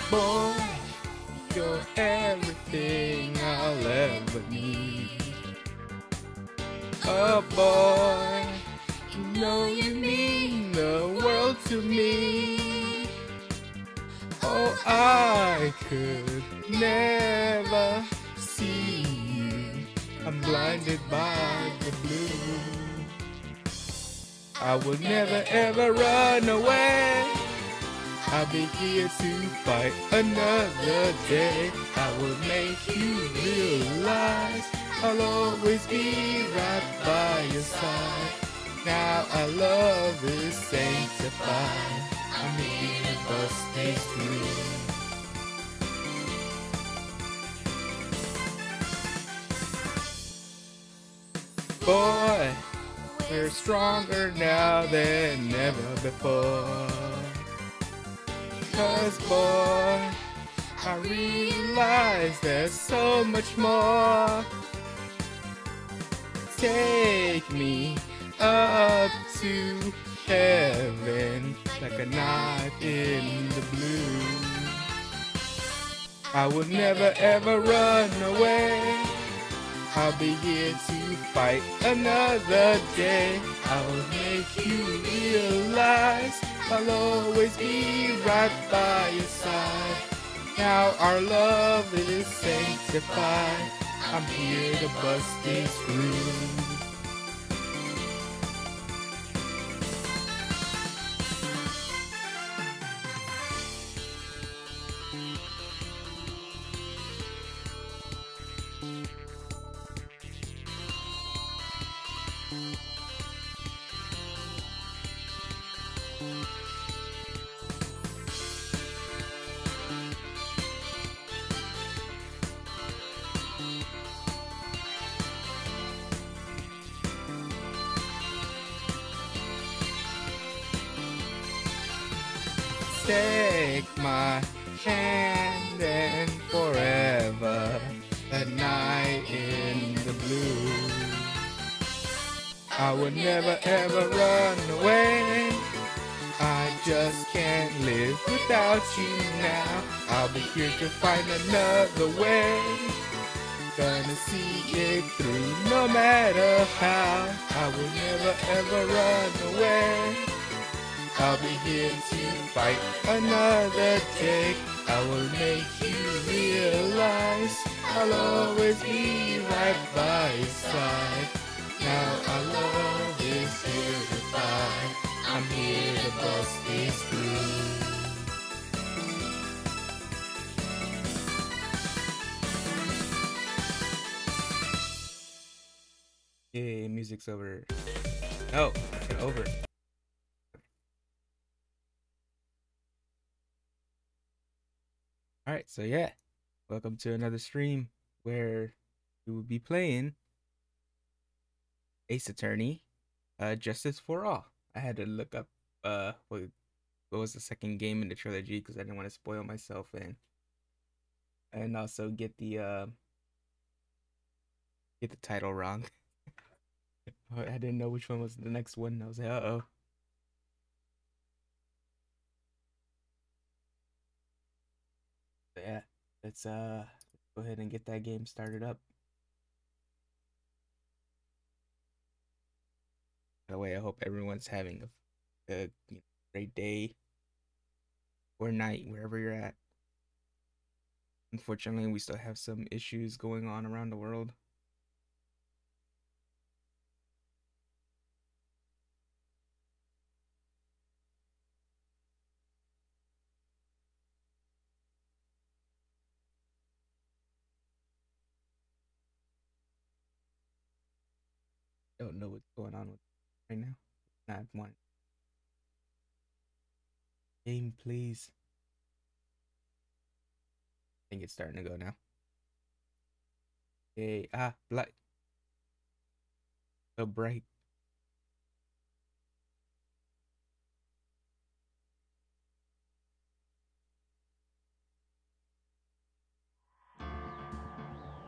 Boy, you're everything I'll ever need. Oh boy, you know you mean the world to me. Oh, I could never see you. I'm blinded by the blue. I will never ever run away. I'll be here to fight another day. I will make you realize I'll always be right by your side. Now our love is sanctified. I mean, the bus stays through. Boy, we're stronger now than ever before. 'Cause boy, I realize there's so much more. Take me up to heaven like a knife in the blue. I will never ever run away. I'll be here to fight another day. I will make you realize I'll always be right by your side. Now our love is sanctified. I'm here to bust this through. Take my hand and forever, that night in the blue. I would never ever run away. I just can't live without you now. I'll be here to find another way. Gonna see it through no matter how. I will never ever run away. I'll be here to fight another day. I will make you realize I'll always be right by your side. Now our love is here to fight. I'm here to bust this through. Yay, music's over. No, it's over. Alright, so yeah, welcome to another stream where we will be playing Ace Attorney, Justice for All. I had to look up what was the second game in the trilogy because I didn't want to spoil myself and also get the title wrong. I didn't know which one was the next one. I was like, uh-oh. But yeah, let's go ahead and get that game started up. By the way, I hope everyone's having a great day or night wherever you're at. Unfortunately, we still have some issues going on around the world. Don't know what's going on with right now. Not one. Game, please. I think it's starting to go now. Hey, black. So bright.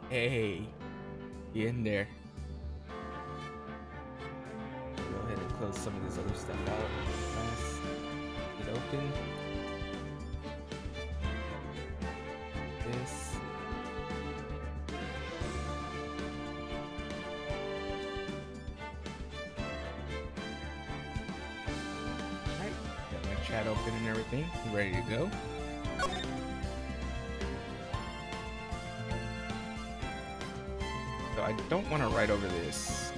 Hey, get in there. Go ahead and close some of this other stuff out. Fast. Get open. This. Alright, got my chat open and everything. Ready to go. So I don't want to write over this.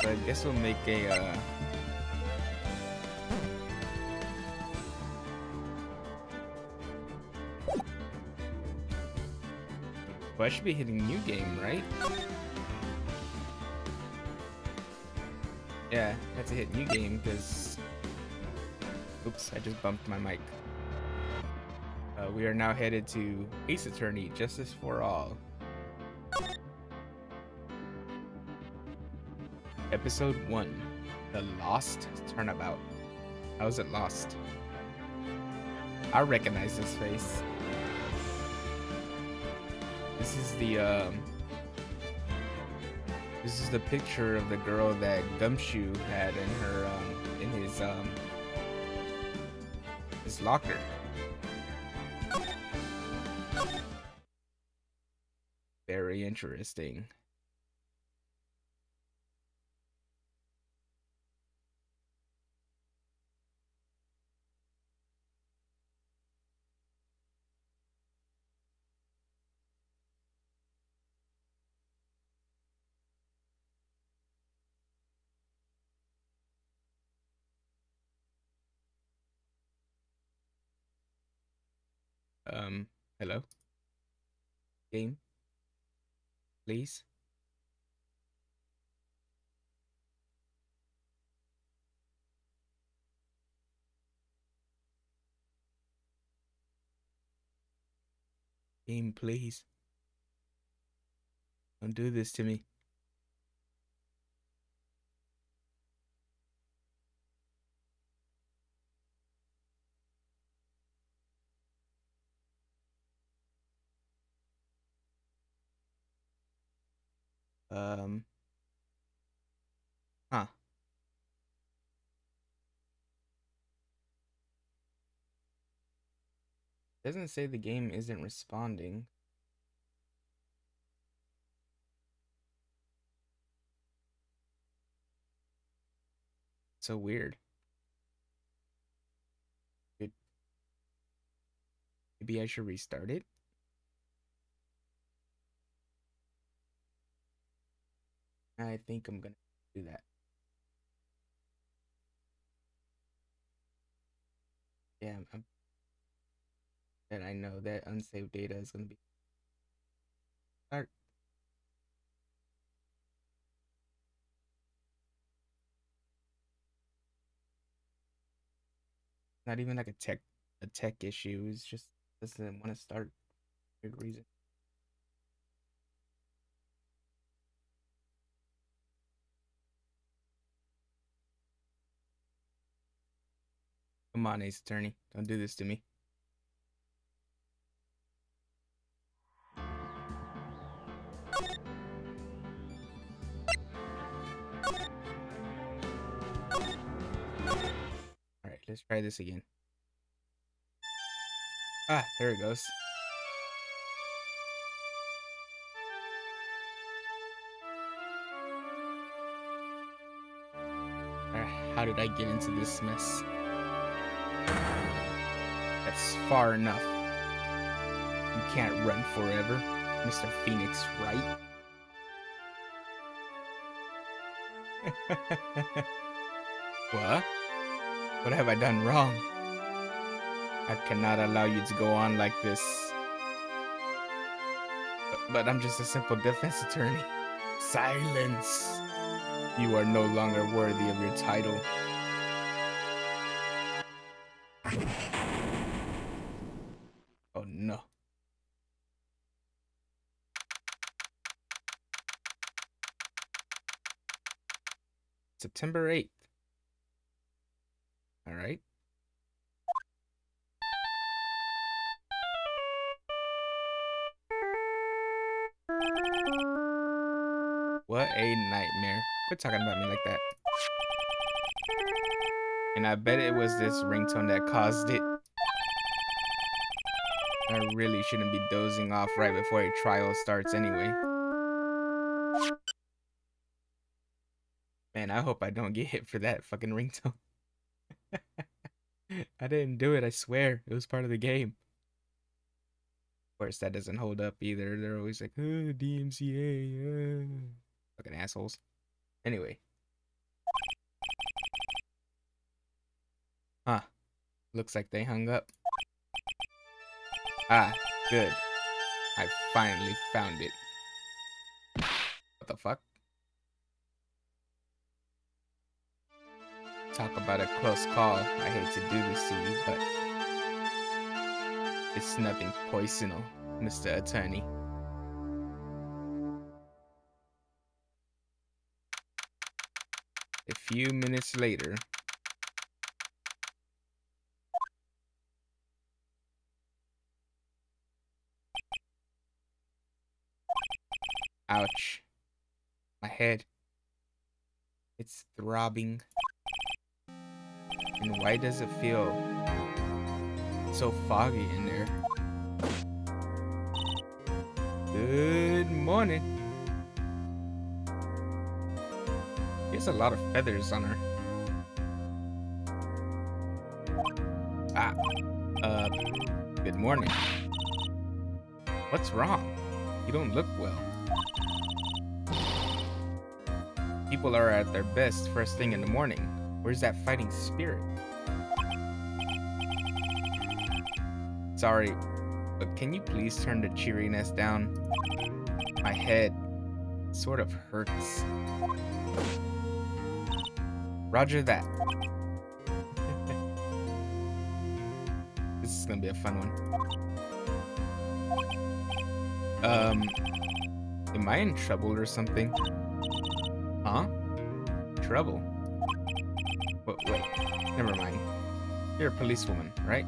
So I guess we'll make a well, I should be hitting new game, right? Yeah, that's a hit new game because oops, I just bumped my mic. We are now headed to Ace Attorney, Justice for All. Episode 1, The Lost Turnabout. How is it lost? I recognize this face. This is the picture of the girl that Gumshoe had in her in his locker. Very interesting. Hello? Game? Please? Game, please. Don't do this to me. Um, huh. Doesn't say the game isn't responding. So weird. Maybe I should restart it. I think I'm gonna do that. Yeah, and I know that unsaved data is gonna be start. Not even like a tech issue. It's just doesn't want to start for weird reason. Come on, Ace Attorney. Don't do this to me. Alright, let's try this again. Ah, there it goes. How did I get into this mess? That's far enough. You can't run forever, Mr. Phoenix Wright. What? What have I done wrong? I cannot allow you to go on like this. But I'm just a simple defense attorney. Silence! You are no longer worthy of your title. Oh no. September 8th. Alright. What a nightmare. Quit talking about me like that. And I bet it was this ringtone that caused it. I really shouldn't be dozing off right before a trial starts anyway. Man, I hope I don't get hit for that fucking ringtone. I didn't do it, I swear. It was part of the game. Of course, that doesn't hold up either. They're always like, oh, DMCA. Fucking assholes. Anyway. Huh. Looks like they hung up. Ah, good. I finally found it. What the fuck? Talk about a close call. I hate to do this to you, but it's nothing personal, Mr. Attorney. A few minutes later. Ouch. My head. It's throbbing. And why does it feel so foggy in there? Good morning. She has a lot of feathers on her. Good morning. What's wrong? You don't look well. People are at their best first thing in the morning. Where's that fighting spirit? Sorry, but can you please turn the cheeriness down? My head sort of hurts. Roger that. This is gonna be a fun one. Am I in trouble or something? Huh? Trouble? Wait, never mind. You're a policewoman, right?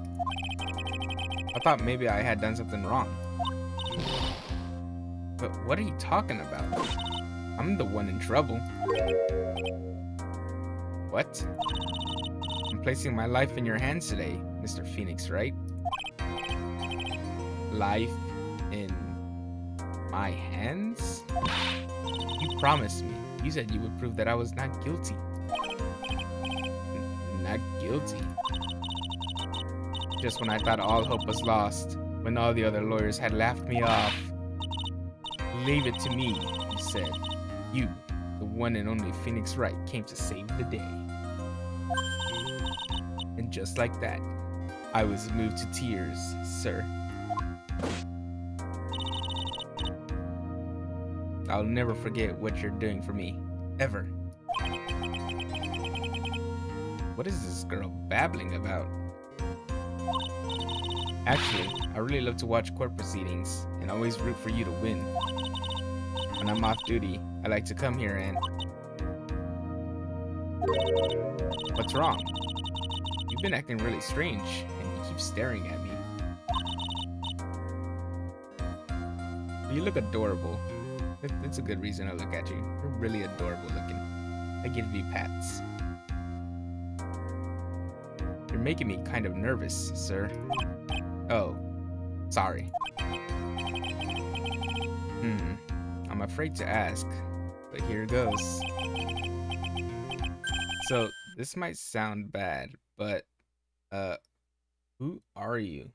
I thought maybe I had done something wrong. But what are you talking about? I'm the one in trouble. What? I'm placing my life in your hands today, Mr. Phoenix, right? Life in my hands? You promised me. You said you would prove that I was not guilty. Not guilty? Just when I thought all hope was lost, when all the other lawyers had laughed me off. Leave it to me, you said. You, the one and only Phoenix Wright, came to save the day. And just like that, I was moved to tears, sir. I'll never forget what you're doing for me, ever. What is this girl babbling about? Actually, I really love to watch court proceedings and always root for you to win. When I'm off duty, I like to come here and... What's wrong? You've been acting really strange, and you keep staring at me. You look adorable. That's a good reason to look at you. You're really adorable looking. I give you pats. You're making me kind of nervous, sir. Oh, sorry. I'm afraid to ask, but here goes. So, this might sound bad, but, who are you?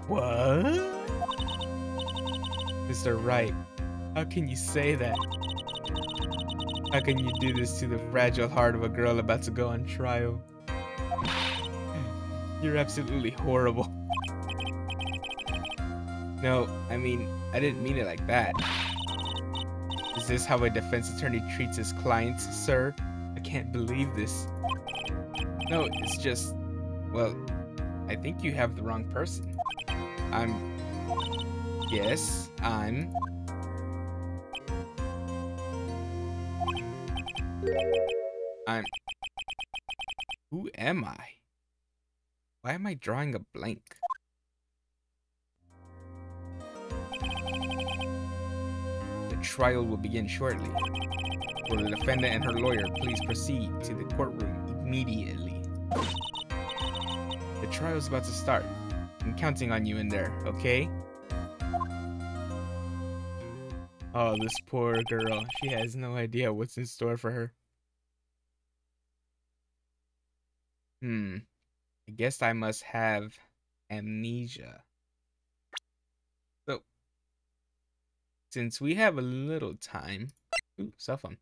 What? Mr. Wright, how can you say that? How can you do this to the fragile heart of a girl about to go on trial? You're absolutely horrible. No, I mean, I didn't mean it like that. Is this how a defense attorney treats his clients, sir? I can't believe this. No, it's just, well, I think you have the wrong person. Yes, who am I? Why am I drawing a blank? The trial will begin shortly. Will the defendant and her lawyer please proceed to the courtroom immediately? The trial's about to start. I'm counting on you in there, okay? Oh, this poor girl. She has no idea what's in store for her. I guess I must have amnesia. So, since we have a little time... Ooh, cell phone.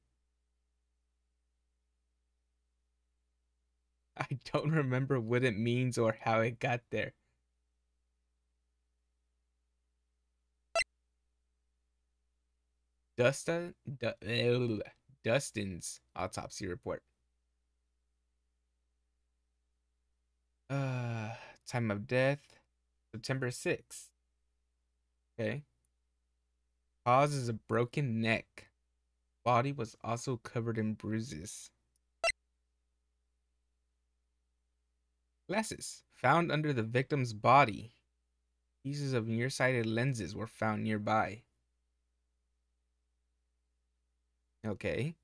I don't remember what it means or how it got there. Dustin's autopsy report. Time of death, September 6th. Okay. Cause is a broken neck. Body was also covered in bruises. Glasses found under the victim's body. Pieces of nearsighted lenses were found nearby. Okay.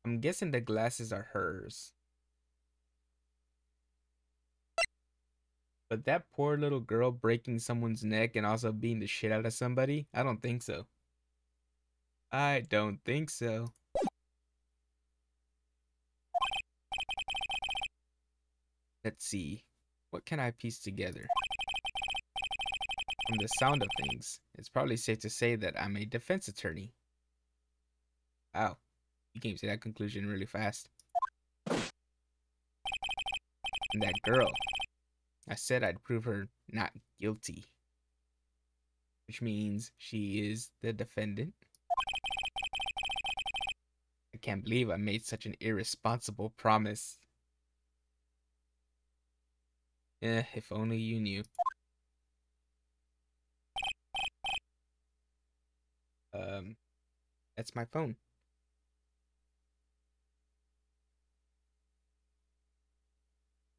I'm guessing the glasses are hers. But that poor little girl breaking someone's neck and also beating the shit out of somebody? I don't think so. I don't think so. Let's see. What can I piece together? From the sound of things, it's probably safe to say that I'm a defense attorney. Wow. You came to that conclusion really fast. And that girl. I said I'd prove her not guilty. Which means she is the defendant. I can't believe I made such an irresponsible promise. If only you knew. That's my phone.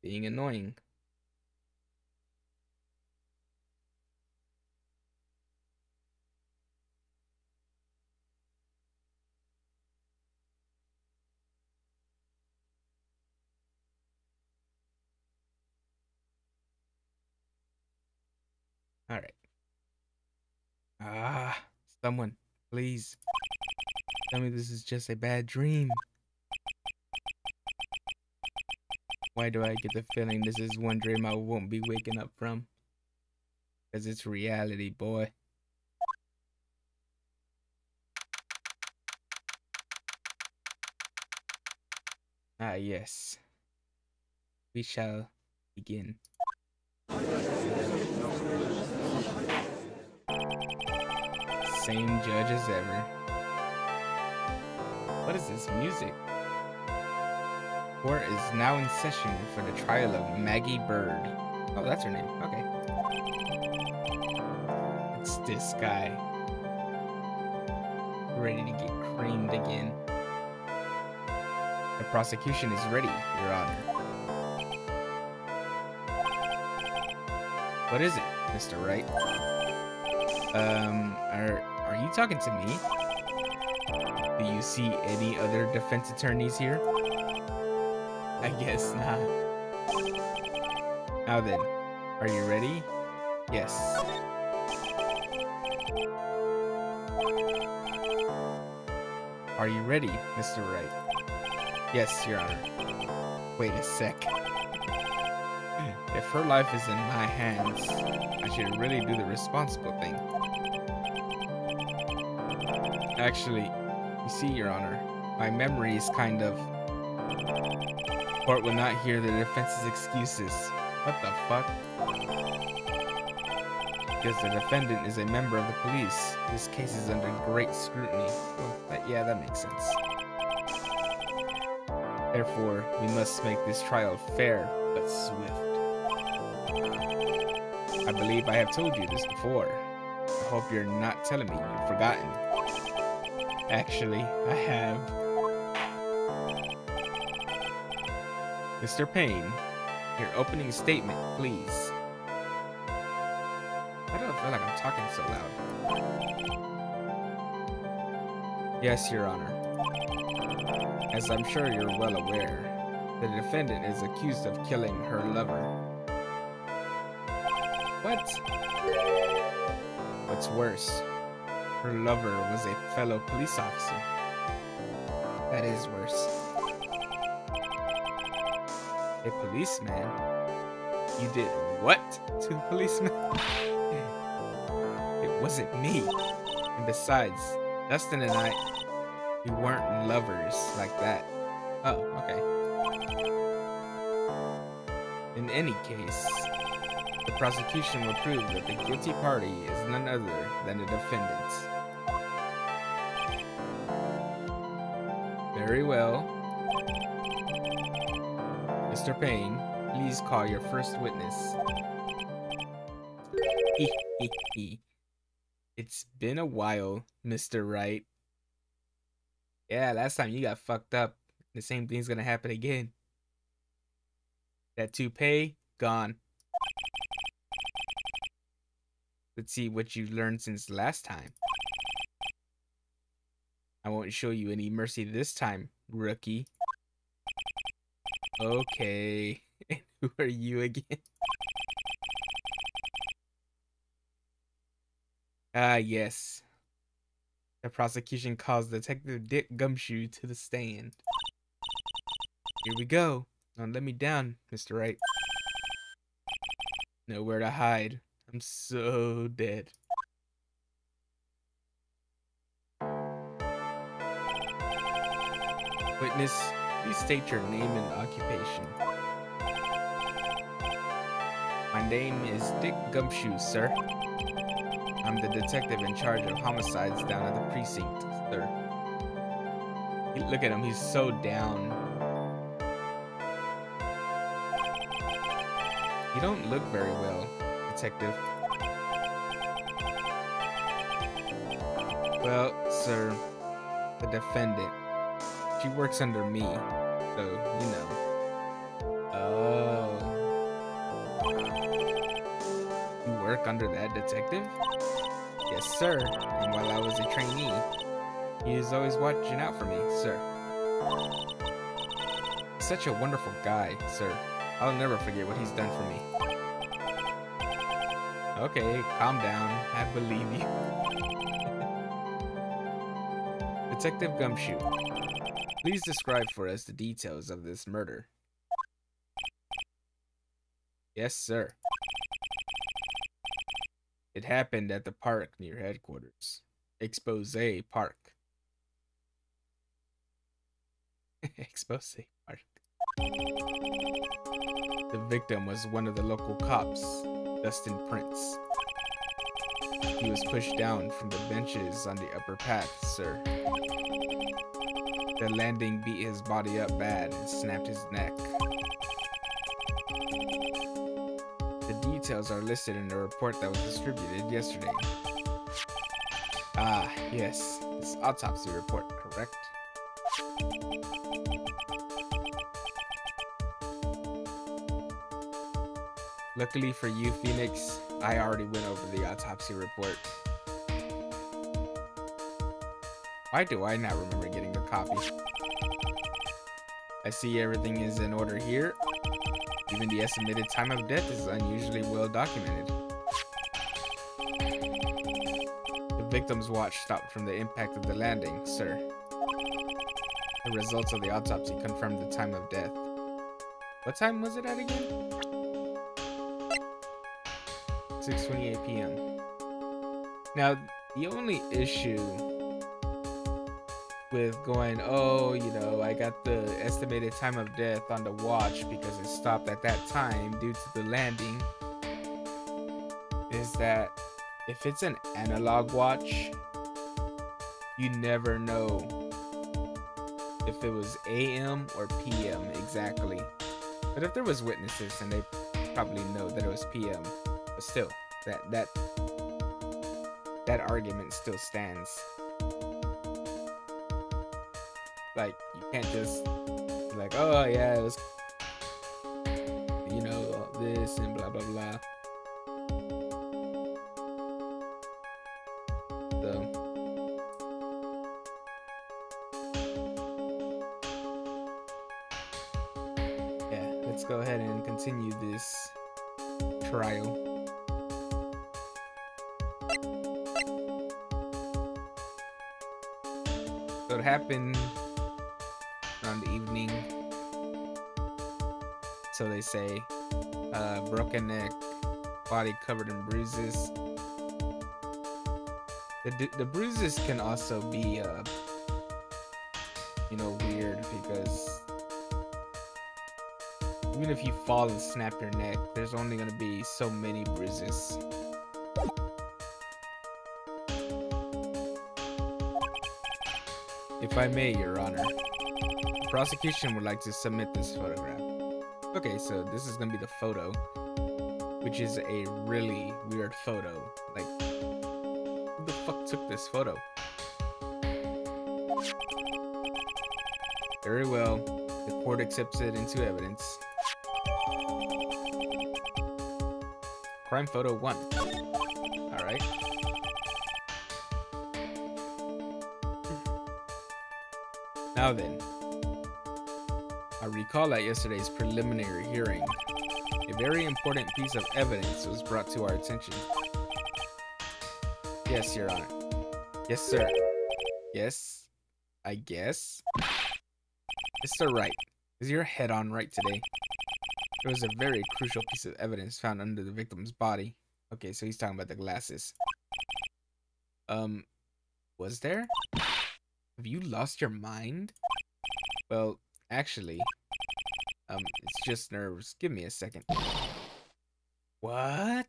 Being annoying. Alright. Someone, please. Tell me this is just a bad dream. Why do I get the feeling this is one dream I won't be waking up from? Because it's reality, boy. Ah, yes. We shall begin. Same judge as ever. What is this music? Court is now in session for the trial of Maggie Bird. Oh, that's her name. Okay. It's this guy. Ready to get creamed again. The prosecution is ready, Your Honor. What is it, Mr. Wright? Are you talking to me? Do you see any other defense attorneys here? I guess not. Now then, are you ready? Yes. Are you ready, Mr. Wright? Yes, Your Honor. Wait a sec. If her life is in my hands, I should really do the responsible thing. Actually, you see, Your Honor, my memory is kind of... Court will not hear the defense's excuses. What the fuck? Because the defendant is a member of the police. This case is under great scrutiny. Well, yeah, that makes sense. Therefore, we must make this trial fair but swift. I believe I have told you this before. I hope you're not telling me you've forgotten. Actually, I have. Mr. Payne, your opening statement, please. Why do I feel like I'm talking so loud? Yes, Your Honor. As I'm sure you're well aware, the defendant is accused of killing her lover. What? What's worse, her lover was a fellow police officer. That is worse. A policeman? You did what to a policeman? It wasn't me. And besides, Dustin and I, we weren't lovers like that. Oh, okay. In any case, the prosecution will prove that the guilty party is none other than the defendant. Very well. Mr. Payne, please call your first witness. It's been a while, Mr. Wright. Yeah, last time you got fucked up. The same thing's gonna happen again. That toupee, gone. Let's see what you learned since last time. I won't show you any mercy this time, rookie. Okay. And who are you again? Ah, yes. The prosecution calls Detective Dick Gumshoe to the stand. Here we go. Don't let me down, Mr. Wright. Nowhere to hide. I'm so dead. Witness, please state your name and occupation. My name is Dick Gumshoe, sir. I'm the detective in charge of homicides down at the precinct, sir. Look at him, he's so down. You don't look very well, detective. Well, sir, the defendant. She works under me, so, you know. Oh. You work under that detective? Yes, sir. And while I was a trainee, he is always watching out for me, sir. Such a wonderful guy, sir. I'll never forget what he's done for me. Okay, calm down. I believe you. Detective Gumshoe, please describe for us the details of this murder. Yes, sir. It happened at the park near headquarters. Expose Park. Expose Park. The victim was one of the local cops, Dustin Prince. He was pushed down from the benches on the upper path, sir. The landing beat his body up bad and snapped his neck. The details are listed in the report that was distributed yesterday. Ah, yes. This autopsy report, correct? Luckily for you, Phoenix, I already went over the autopsy report. Why do I not remember getting a copy? I see everything is in order here. Even the estimated time of death is unusually well documented. The victim's watch stopped from the impact of the landing, sir. The results of the autopsy confirmed the time of death. What time was it at again? 6:28 p.m. Now, the only issue with going, oh, you know, I got the estimated time of death on the watch because it stopped at that time due to the landing, is that if it's an analog watch, you never know if it was AM or PM exactly. But if there was witnesses, and they probably know that it was PM, but still, that argument still stands. Like, you can't just be like, oh yeah, it was, you know, this and blah blah blah. So yeah, let's go ahead and continue this trial. So it happened around the evening, so they say. Broken neck, body covered in bruises. The bruises can also be, you know, weird, because even if you fall and snap your neck, there's only going to be so many bruises. If I may, Your Honor, the prosecution would like to submit this photograph. Okay, so this is gonna be the photo, which is a really weird photo. Like, who the fuck took this photo? Very well, the court accepts it into evidence. Crime photo 1. Alright. Now then, I recall at yesterday's preliminary hearing, a very important piece of evidence was brought to our attention. Yes, Your Honor. Yes, sir. Yes, I guess. Mr. Wright, is your head on right today? There was a very crucial piece of evidence found under the victim's body. Okay, so he's talking about the glasses. Was there? Have you lost your mind? Well, actually, it's just nerves. Give me a second. What?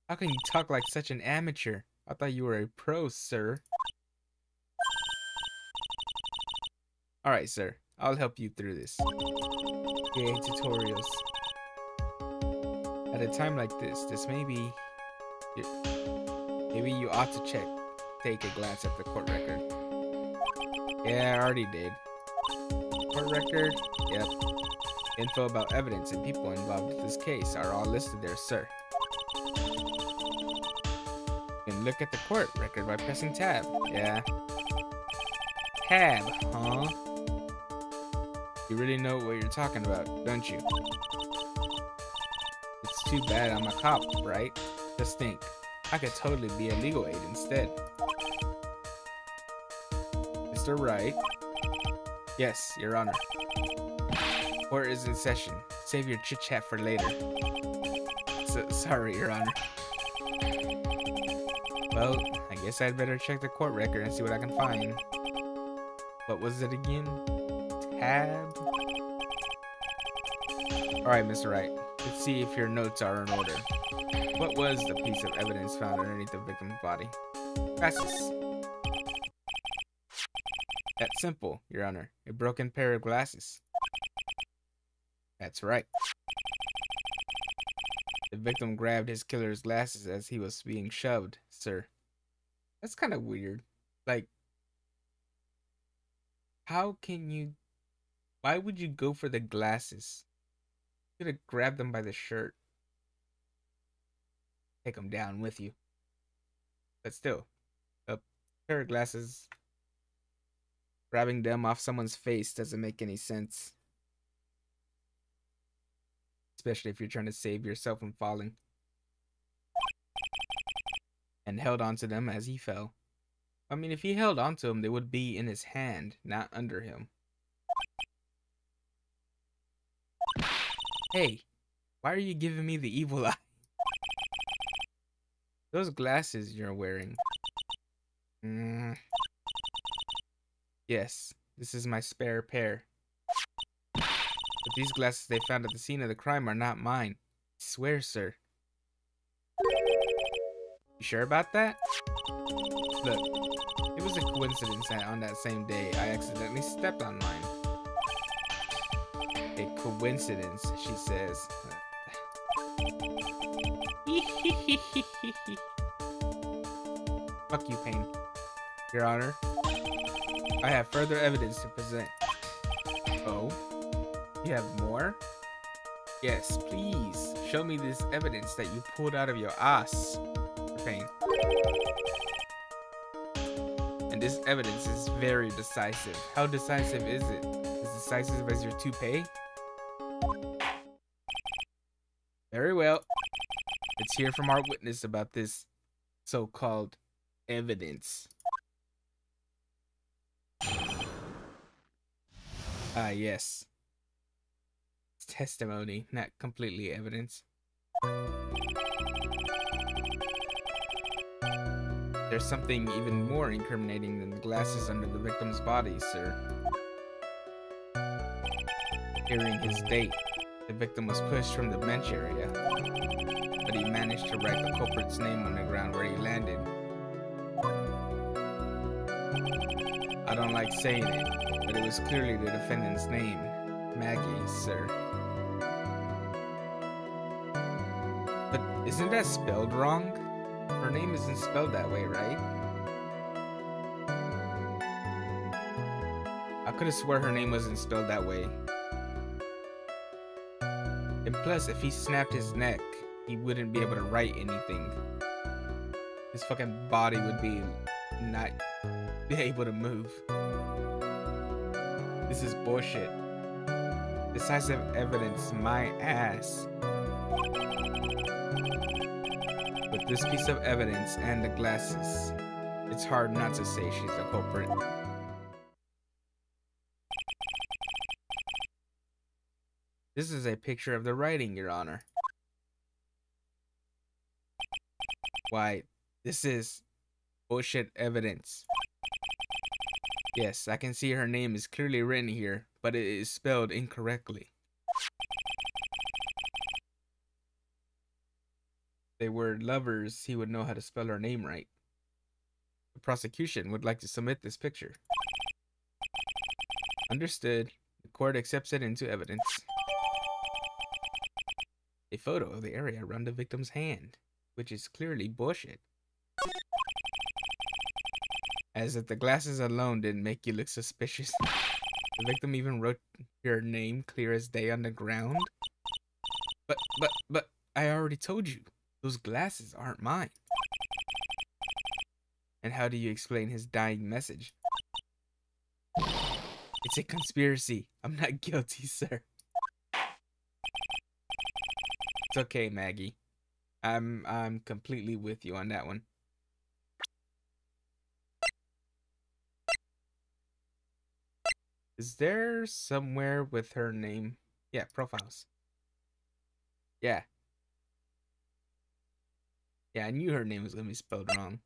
How can you talk like such an amateur? I thought you were a pro, sir. Alright, sir. I'll help you through this. Yay, tutorials. At a time like this maybe you ought to take a glance at the court record. Yeah, I already did. Court record? Yep. Info about evidence and people involved in this case are all listed there, sir. You can look at the court record by pressing tab. Yeah. Tab, huh? You really know what you're talking about, don't you? It's too bad I'm a cop, right? Just think, I could totally be a legal aid instead. Mr. Wright? Yes, Your Honor. Court is in session. Save your chit-chat for later. Sorry, Your Honor. Well, I guess I'd better check the court record and see what I can find. What was it again? Tab? Alright, Mr. Wright. Let's see if your notes are in order. What was the piece of evidence found underneath the victim's body? Glasses. That's simple, Your Honor. A broken pair of glasses. That's right. The victim grabbed his killer's glasses as he was being shoved, sir. That's kind of weird. Like, why would you go for the glasses? You could have grabbed them by the shirt. Take them down with you. But still, a pair of glasses, grabbing them off someone's face doesn't make any sense. Especially if you're trying to save yourself from falling. And held onto them as he fell. I mean, if he held onto them, they would be in his hand, not under him. Hey, why are you giving me the evil eye? Those glasses you're wearing. Yes, this is my spare pair. But these glasses they found at the scene of the crime are not mine. I swear, sir. You sure about that? Look, it was a coincidence that on that same day I accidentally stepped on mine. A coincidence, she says. Fuck you, Payne. Your Honor, I have further evidence to present. Oh? You have more? Yes, please. Show me this evidence that you pulled out of your ass. Payne. And this evidence is very decisive. How decisive is it? As decisive as your toupee? Very well. Let's hear from our witness about this so-called evidence. Ah, yes. It's testimony, not completely evidence. There's something even more incriminating than the glasses under the victim's body, sir. Hearing his date, the victim was pushed from the bench area, but he managed to write the culprit's name on the ground where he landed. I don't like saying it, but it was clearly the defendant's name, Maggie, sir. But isn't that spelled wrong? Her name isn't spelled that way, right? I could have swore her name wasn't spelled that way. And plus, if he snapped his neck, he wouldn't be able to write anything. His fucking body would be not be able to move. This is bullshit. Decisive evidence, my ass. With this piece of evidence and the glasses, it's hard not to say she's the culprit. This is a picture of the writing, Your Honor. Why, this is bullshit evidence. Yes, I can see her name is clearly written here, but it is spelled incorrectly. If they were lovers, he would know how to spell her name right. The prosecution would like to submit this picture. Understood. The court accepts it into evidence. A photo of the area around the victim's hand, which is clearly bullshit. As if the glasses alone didn't make you look suspicious. The victim even wrote your name clear as day on the ground. But, I already told you, those glasses aren't mine. And how do you explain his dying message? It's a conspiracy. I'm not guilty, sir. It's okay, Maggie. I'm completely with you on that one. Is there somewhere with her name? Yeah, profiles. Yeah. Yeah, I knew her name was gonna be spelled wrong.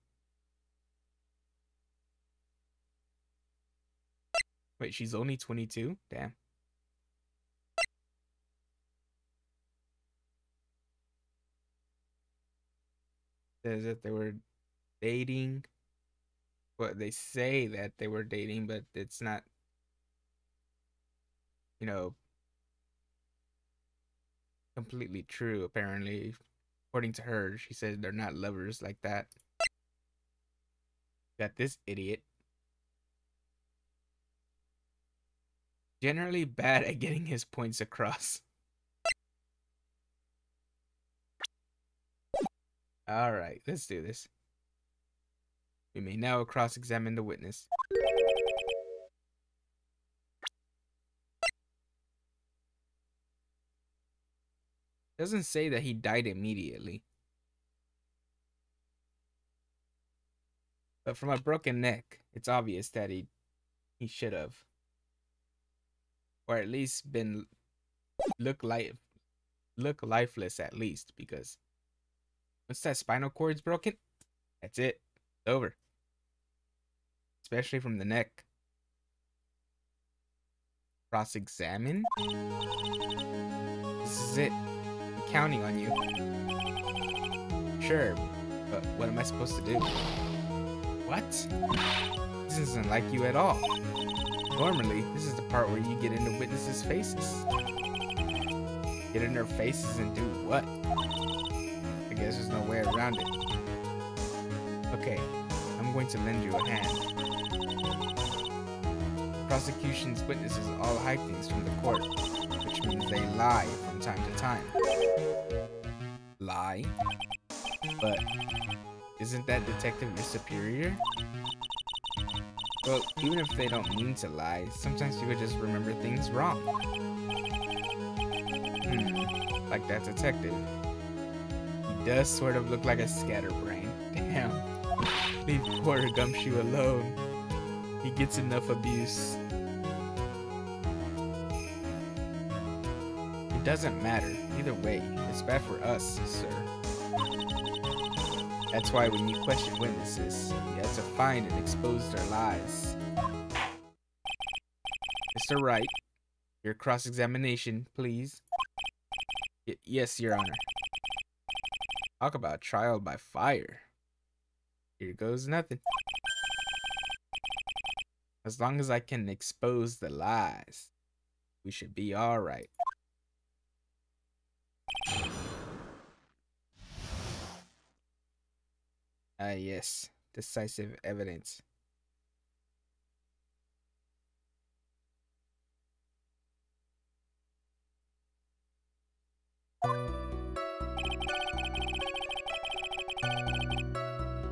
Wait, she's only 22? Damn. Says that they were dating. Well, they say that they were dating, but it's not, you know, completely true, apparently. According to her, she said they're not lovers like that. Got this idiot. Generally bad at getting his points across. Alright, let's do this. We may now cross-examine the witness. Doesn't say that he died immediately. But from a broken neck, it's obvious that he should have. Or at least been look lifeless at least, because once that spinal cord's broken, that's it. It's over. Especially from the neck. Cross-examine? This is it. I'm counting on you. Sure, but what am I supposed to do? What? This isn't like you at all. Normally, this is the part where you get into witnesses' faces. Get in their faces and do what? I guess there's no way around it. Okay, I'm going to lend you a hand. Prosecution's witnesses all hide things from the court, which means they lie from time to time. Lie? But isn't that detective your superior? Well, even if they don't mean to lie, sometimes people just remember things wrong. Like that detective. He does sort of look like a scatterbrain. Damn. Leave poor Gumshoe alone. He gets enough abuse. It doesn't matter. Either way, it's bad for us, sir. That's why when you question witnesses, you have to find and expose their lies. Mr. Wright, your cross-examination, please. Yes, Your Honor. Talk about trial by fire. Here goes nothing. As long as I can expose the lies, we should be alright. Yes. Decisive evidence.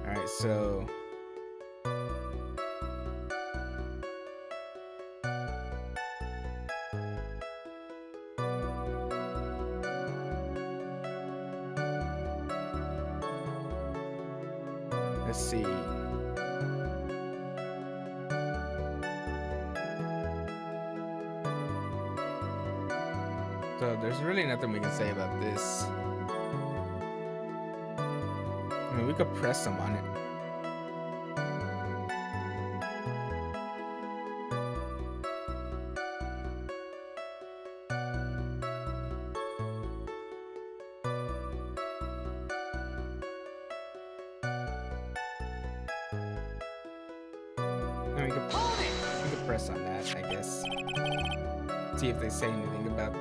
Alright, so Let's see. So there's really nothing we can say about this. I mean, we could press them on it. I mean, we could press on that, I guess. See if they say anything about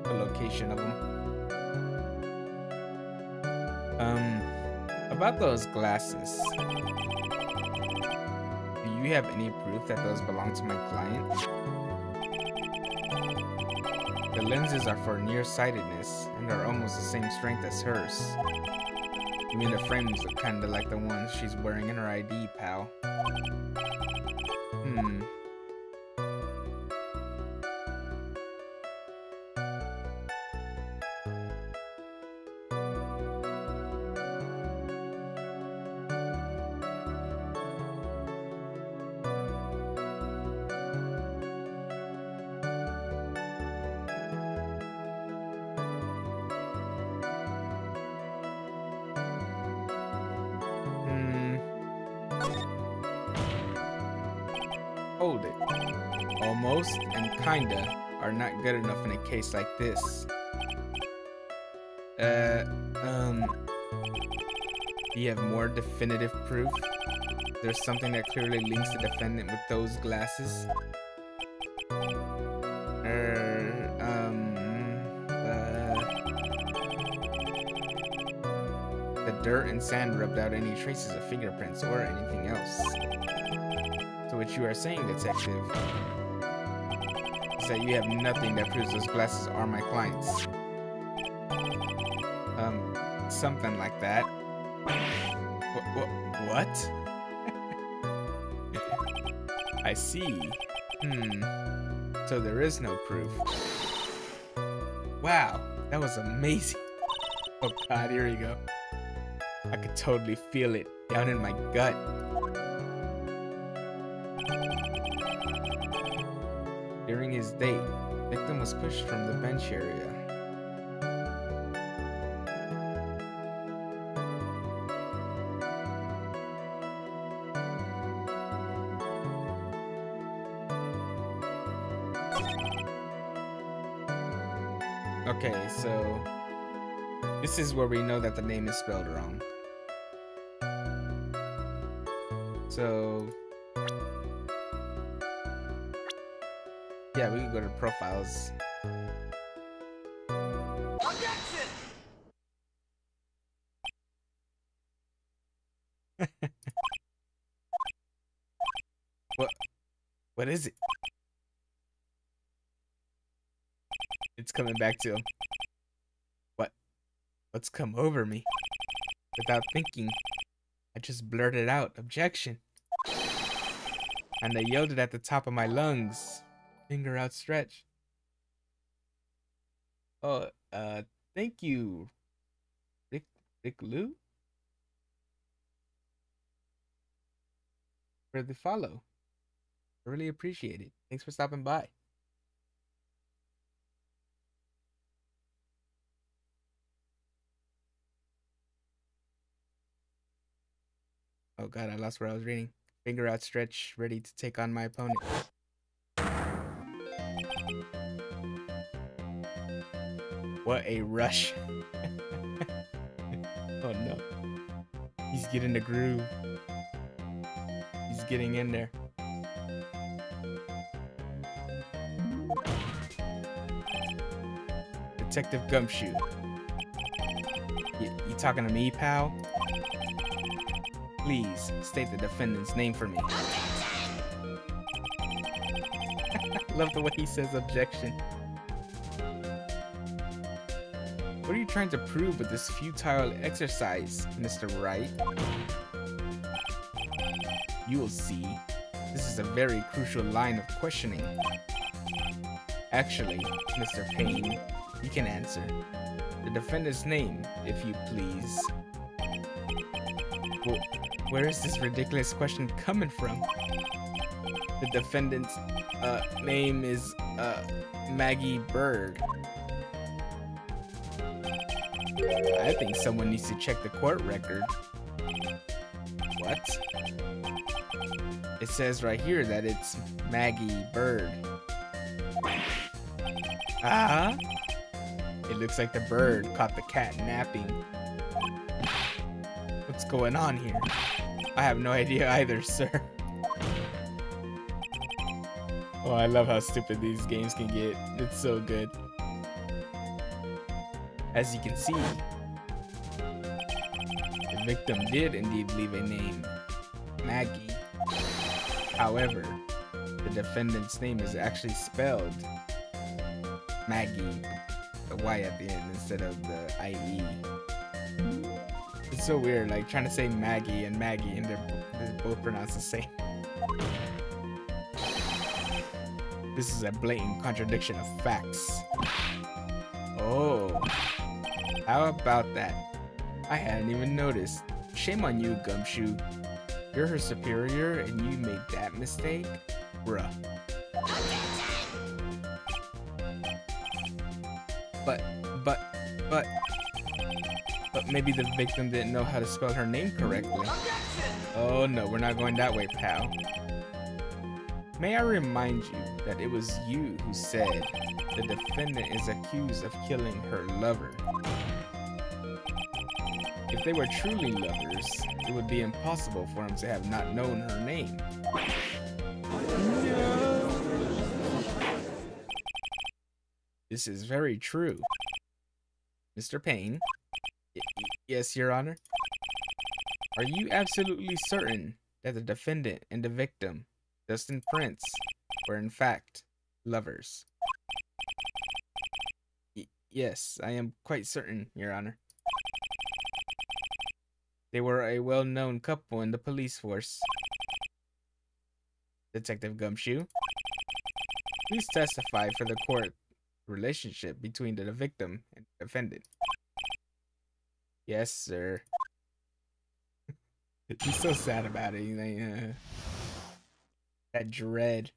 the location of them. About those glasses. Do you have any proof that those belong to my client? The lenses are for nearsightedness and are almost the same strength as hers. You mean the frames look kinda like the ones she's wearing in her ID, pal? Hold it. Almost and kinda are not good enough in a case like this. Do you have more definitive proof? There's something that clearly links the defendant with those glasses? The dirt and sand rubbed out any traces of fingerprints or anything else. So what you are saying, detective, is that you have nothing that proves those glasses are my client's. Something like that. What? I see. So there is no proof. Wow, that was amazing. Oh god, here we go. I could totally feel it down in my gut. During his date, the victim was pushed from the bench area. Okay, so this is where we know that the name is spelled wrong. So yeah, we can go to profiles. Objection! What is it? It's coming back to him. What's come over me? Without thinking, I just blurted out, objection. And I yelled it at the top of my lungs. Finger outstretched. Oh, thank you, Rick Lou, for the follow. I really appreciate it. Thanks for stopping by. Oh god, I lost where I was reading. Finger outstretched, ready to take on my opponent. What a rush. Oh no. He's getting the groove. He's getting in there. Detective Gumshoe. You talking to me, pal? Please state the defendant's name for me. Love the way he says objection. What are you trying to prove with this futile exercise, Mr. Wright? You will see. This is a very crucial line of questioning. Actually, Mr. Payne, you can answer. The defendant's name, if you please. Where is this ridiculous question coming from? The defendant's name is Maggie Bird. I think someone needs to check the court record. What? It says right here that it's Maggie Bird. Ah? It looks like the bird caught the cat napping. What's going on here? I have no idea either, sir. Oh, I love how stupid these games can get. It's so good. As you can see, the victim did indeed leave a name, Maggie. However, the defendant's name is actually spelled Maggie, the Y at the end instead of the IE. It's so weird, like trying to say Maggie and Maggie, and they're both pronounced the same. This is a blatant contradiction of facts. Oh, how about that? I hadn't even noticed. Shame on you, Gumshoe. You're her superior and you made that mistake? Bruh. But maybe the victim didn't know how to spell her name correctly. Oh no, we're not going that way, pal. May I remind you that it was you who said the defendant is accused of killing her lover. If they were truly lovers, it would be impossible for him to have not known her name. No. This is very true. Mr. Payne? Yes, Your Honor? Are you absolutely certain that the defendant and the victim, Dustin Prince, were in fact lovers? Yes, I am quite certain, Your Honor. They were a well-known couple in the police force. Detective Gumshoe, please testify for the court relationship between the victim and the defendant. Yes, sir. He's so sad about it. Like, that dread.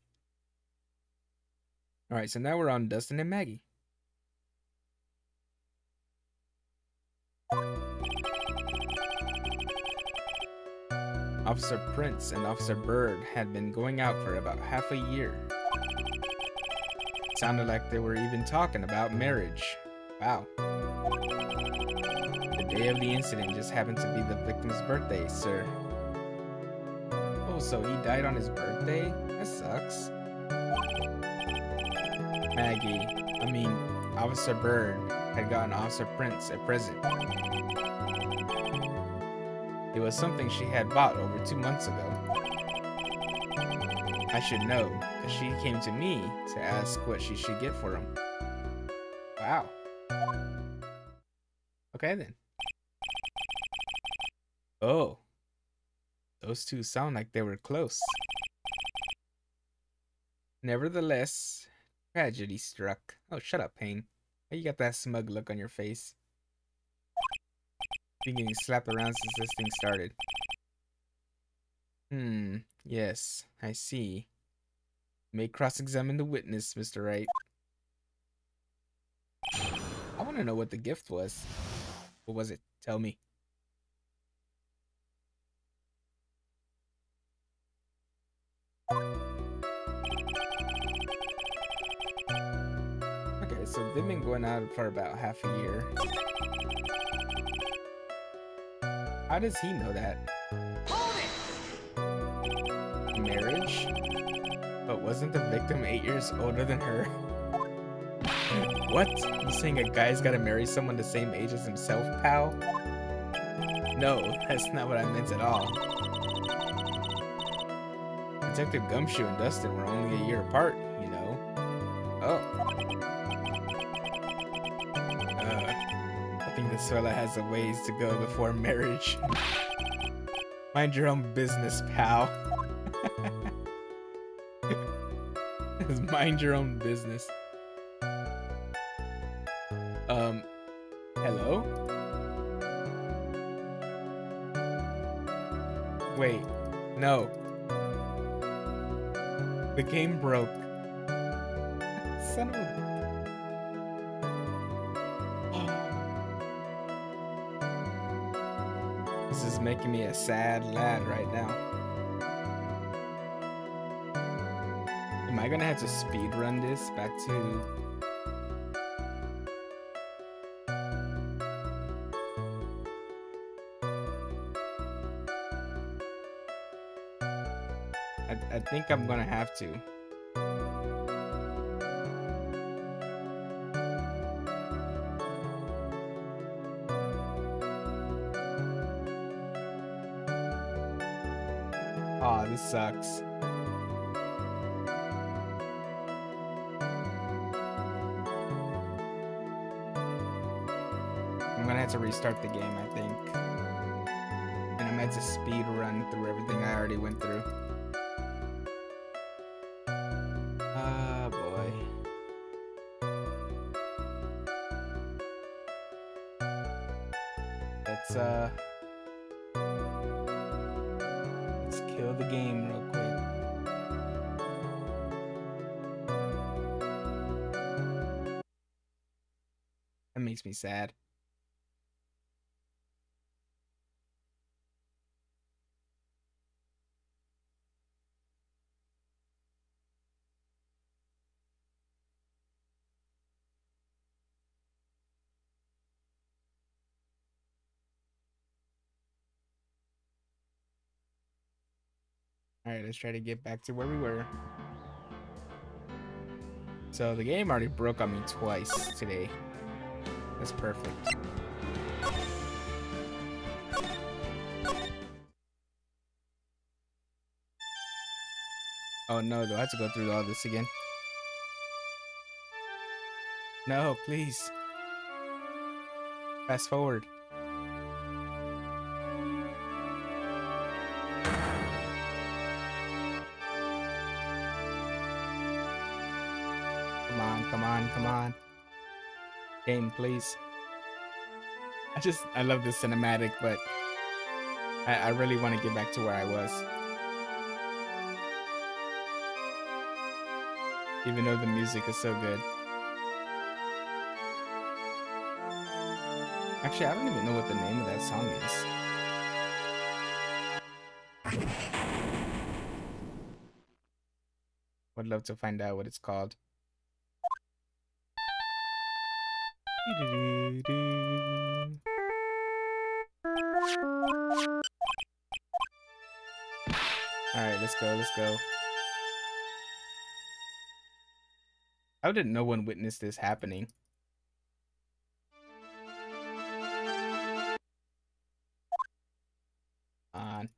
Alright, so now we're on Dustin and Maggie. Officer Prince and Officer Bird had been going out for about half a year. It sounded like they were even talking about marriage. Wow. The day of the incident just happened to be the victim's birthday, sir. Oh, so he died on his birthday? That sucks. Officer Bird had gotten Officer Prince a present. It was something she had bought over 2 months ago. I should know, because she came to me to ask what she should get for him. Wow. Okay then. Oh. Those two sound like they were close. Nevertheless, tragedy struck. Oh, shut up, Payne. Why you got that smug look on your face? Been getting slapped around since this thing started. Yes, I see. You may cross-examine the witness, Mr. Wright. I want to know what the gift was. What was it? Tell me. Okay, so they've been going out for about half a year. How does he know that? Marriage? But wasn't the victim 8 years older than her? What? You saying a guy's gotta marry someone the same age as himself, pal? No, that's not what I meant at all. Detective Gumshoe and Dustin were only a year apart, you know. Oh. I think this fella has a ways to go before marriage. Mind your own business, pal. Mind your own business. Hello? Wait, no. The game broke. Son of a... This is making me a sad lad right now. Am I gonna have to speed run this back to... I think I'm gonna have to. Aw, this sucks. I'm gonna have to restart the game, I think. And I'm gonna have to speed run through everything I already went through. Ah, boy. Let's kill the game real quick. That makes me sad. Alright, let's try to get back to where we were. So the game already broke on me twice today. That's perfect. Oh no, do I have to go through all this again? No, please. Fast forward. Come on, come on. Game, please. I love this cinematic, but I really want to get back to where I was. Even though the music is so good. Actually, I don't even know what the name of that song is. Would love to find out what it's called. Alright, let's go, let's go. How did no one witness this happening? On.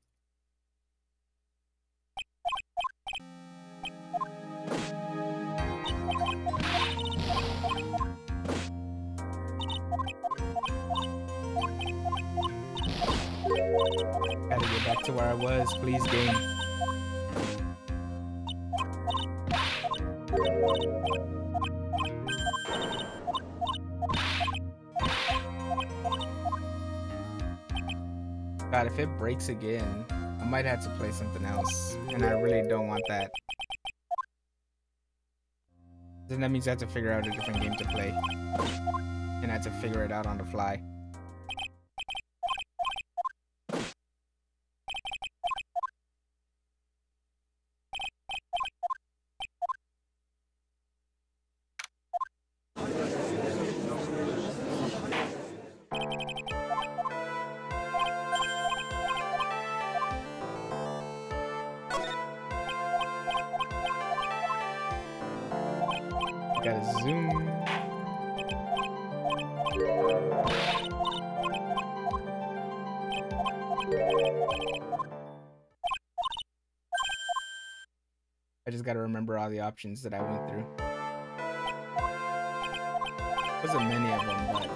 Gotta get back to where I was, please, game. God, if it breaks again, I might have to play something else, and I really don't want that. Then that means I have to figure out a different game to play, and I have to figure it out on the fly. Gotta zoom. I just gotta remember all the options that I went through. Wasn't many of them, but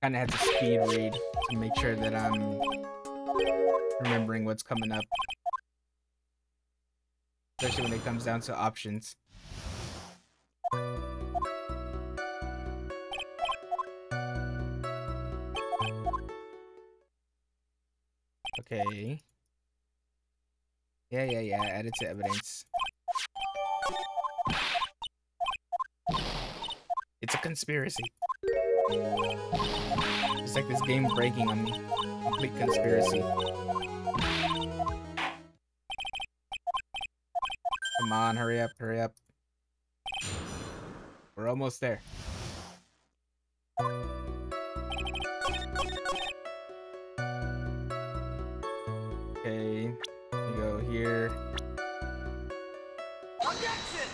Kind of had to speed read to make sure that I'm remembering what's coming up. Especially when it comes down to options. Okay. Yeah. Add it to evidence. It's a conspiracy. It's like this game breaking on me. Complete conspiracy. Come on, hurry up, hurry up. We're almost there. Okay, we go here. Objection!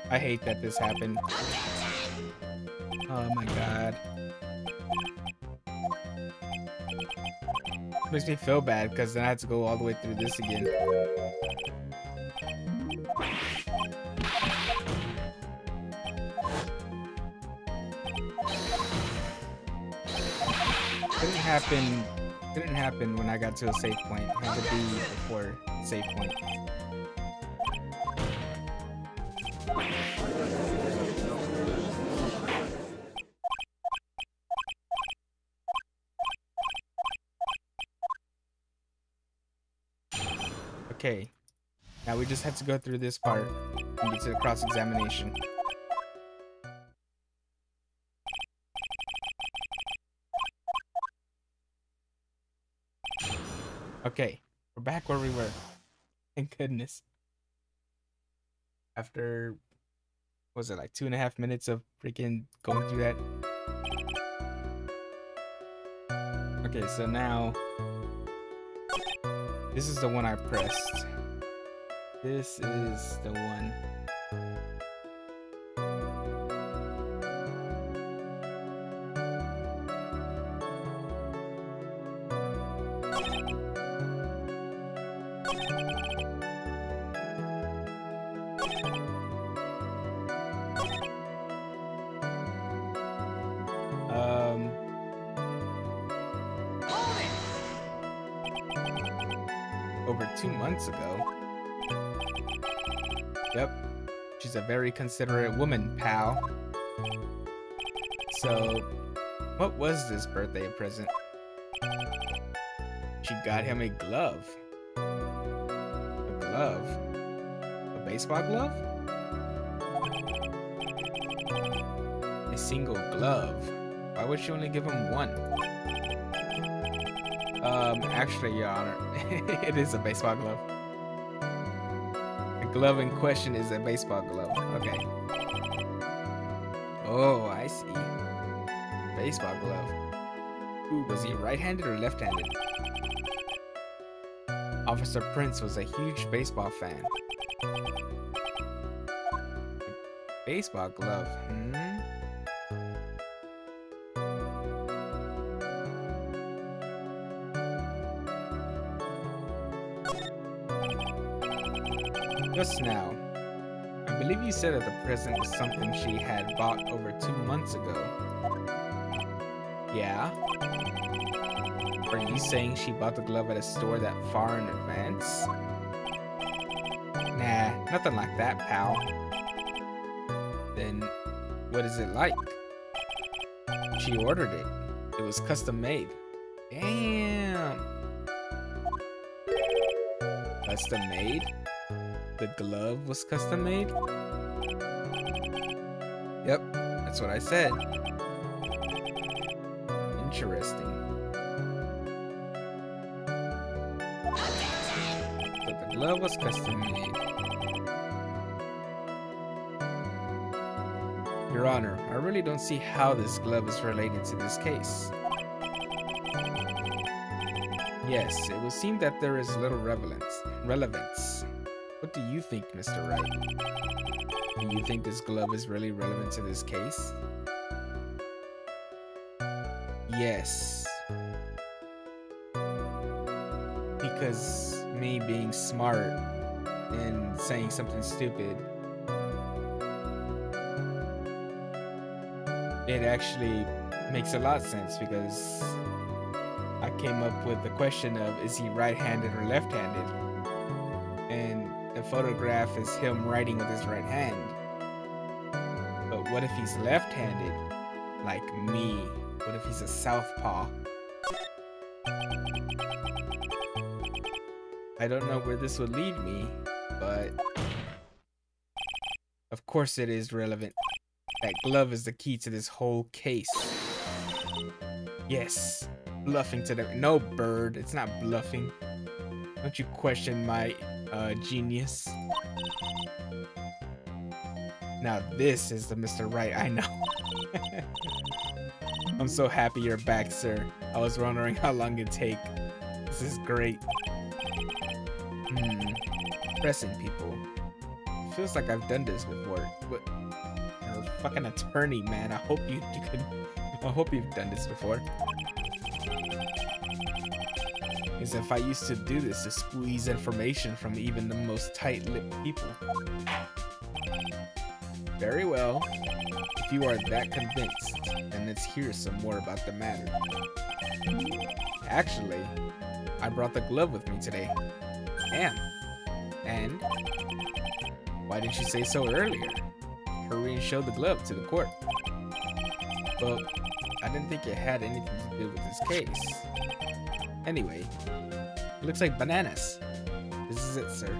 I hate that this happened. Oh my god. Makes me feel bad because then I had to go all the way through this again. Didn't happen when I got to a save point. It had to be before save point. Okay, now we just have to go through this part and get to the cross-examination. Okay, we're back where we were. Thank goodness. After, what was it, like 2.5 minutes of freaking going through that? Okay, so now, this is the one I pressed. This is the one. Over 2 months ago. Yep. She's a very considerate woman, pal. So, what was this birthday present? She got him a glove. A glove? A baseball glove? A single glove. Why would she only give him one? Actually, Your Honor, it is a baseball glove. The glove in question is a baseball glove. Okay. Oh, I see. Baseball glove. Ooh, was he right-handed or left-handed? Officer Prince was a huge baseball fan. Baseball glove, Just now, I believe you said that the present was something she had bought over 2 months ago. Yeah? Are you saying she bought the glove at a store that far in advance? Nah, nothing like that, pal. Then, what is it like? She ordered it. It was custom made. Damn! Custom made? The glove was custom made? Yep, that's what I said. Interesting. So the glove was custom made. Your Honor, I really don't see how this glove is related to this case. Yes, it would seem that there is little relevance. What do you think, Mr. Wright? Do you think this glove is really relevant to this case? Yes. Because me being smart and saying something stupid, it actually makes a lot of sense, because I came up with the question of, is he right-handed or left-handed? And the photograph is him writing with his right hand. But what if he's left-handed, like me? What if he's a southpaw? I don't know where this would lead me, but of course it is relevant. That glove is the key to this whole case. Yes, bluffing to the— no, bird, it's not bluffing. Don't you question my genius. Now this is the Mr. Wright I know. I'm so happy you're back, sir. I was wondering how long it'd take. This is great. Pressing people. Feels like I've done this before. But you're a fucking attorney, man. I hope I hope you've done this before. Because if I used to do this to squeeze information from even the most tight-lipped people. Very well. If you are that convinced, then let's hear some more about the matter. Actually, I brought the glove with me today. Damn. And why didn't you say so earlier? Hurry and show the glove to the court. Well, I didn't think it had anything to do with this case. Anyway, it looks like bananas. This is it, sir.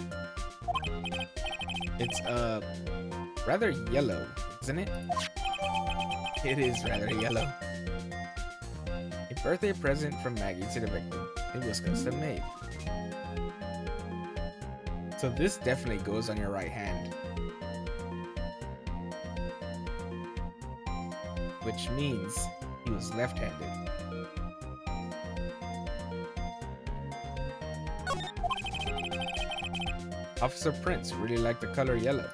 It's rather yellow, isn't it? It is rather yellow. A birthday present from Maggie to the victim. It was custom made. So this definitely goes on your right hand. Which means he was left-handed. Officer Prince really liked the color yellow.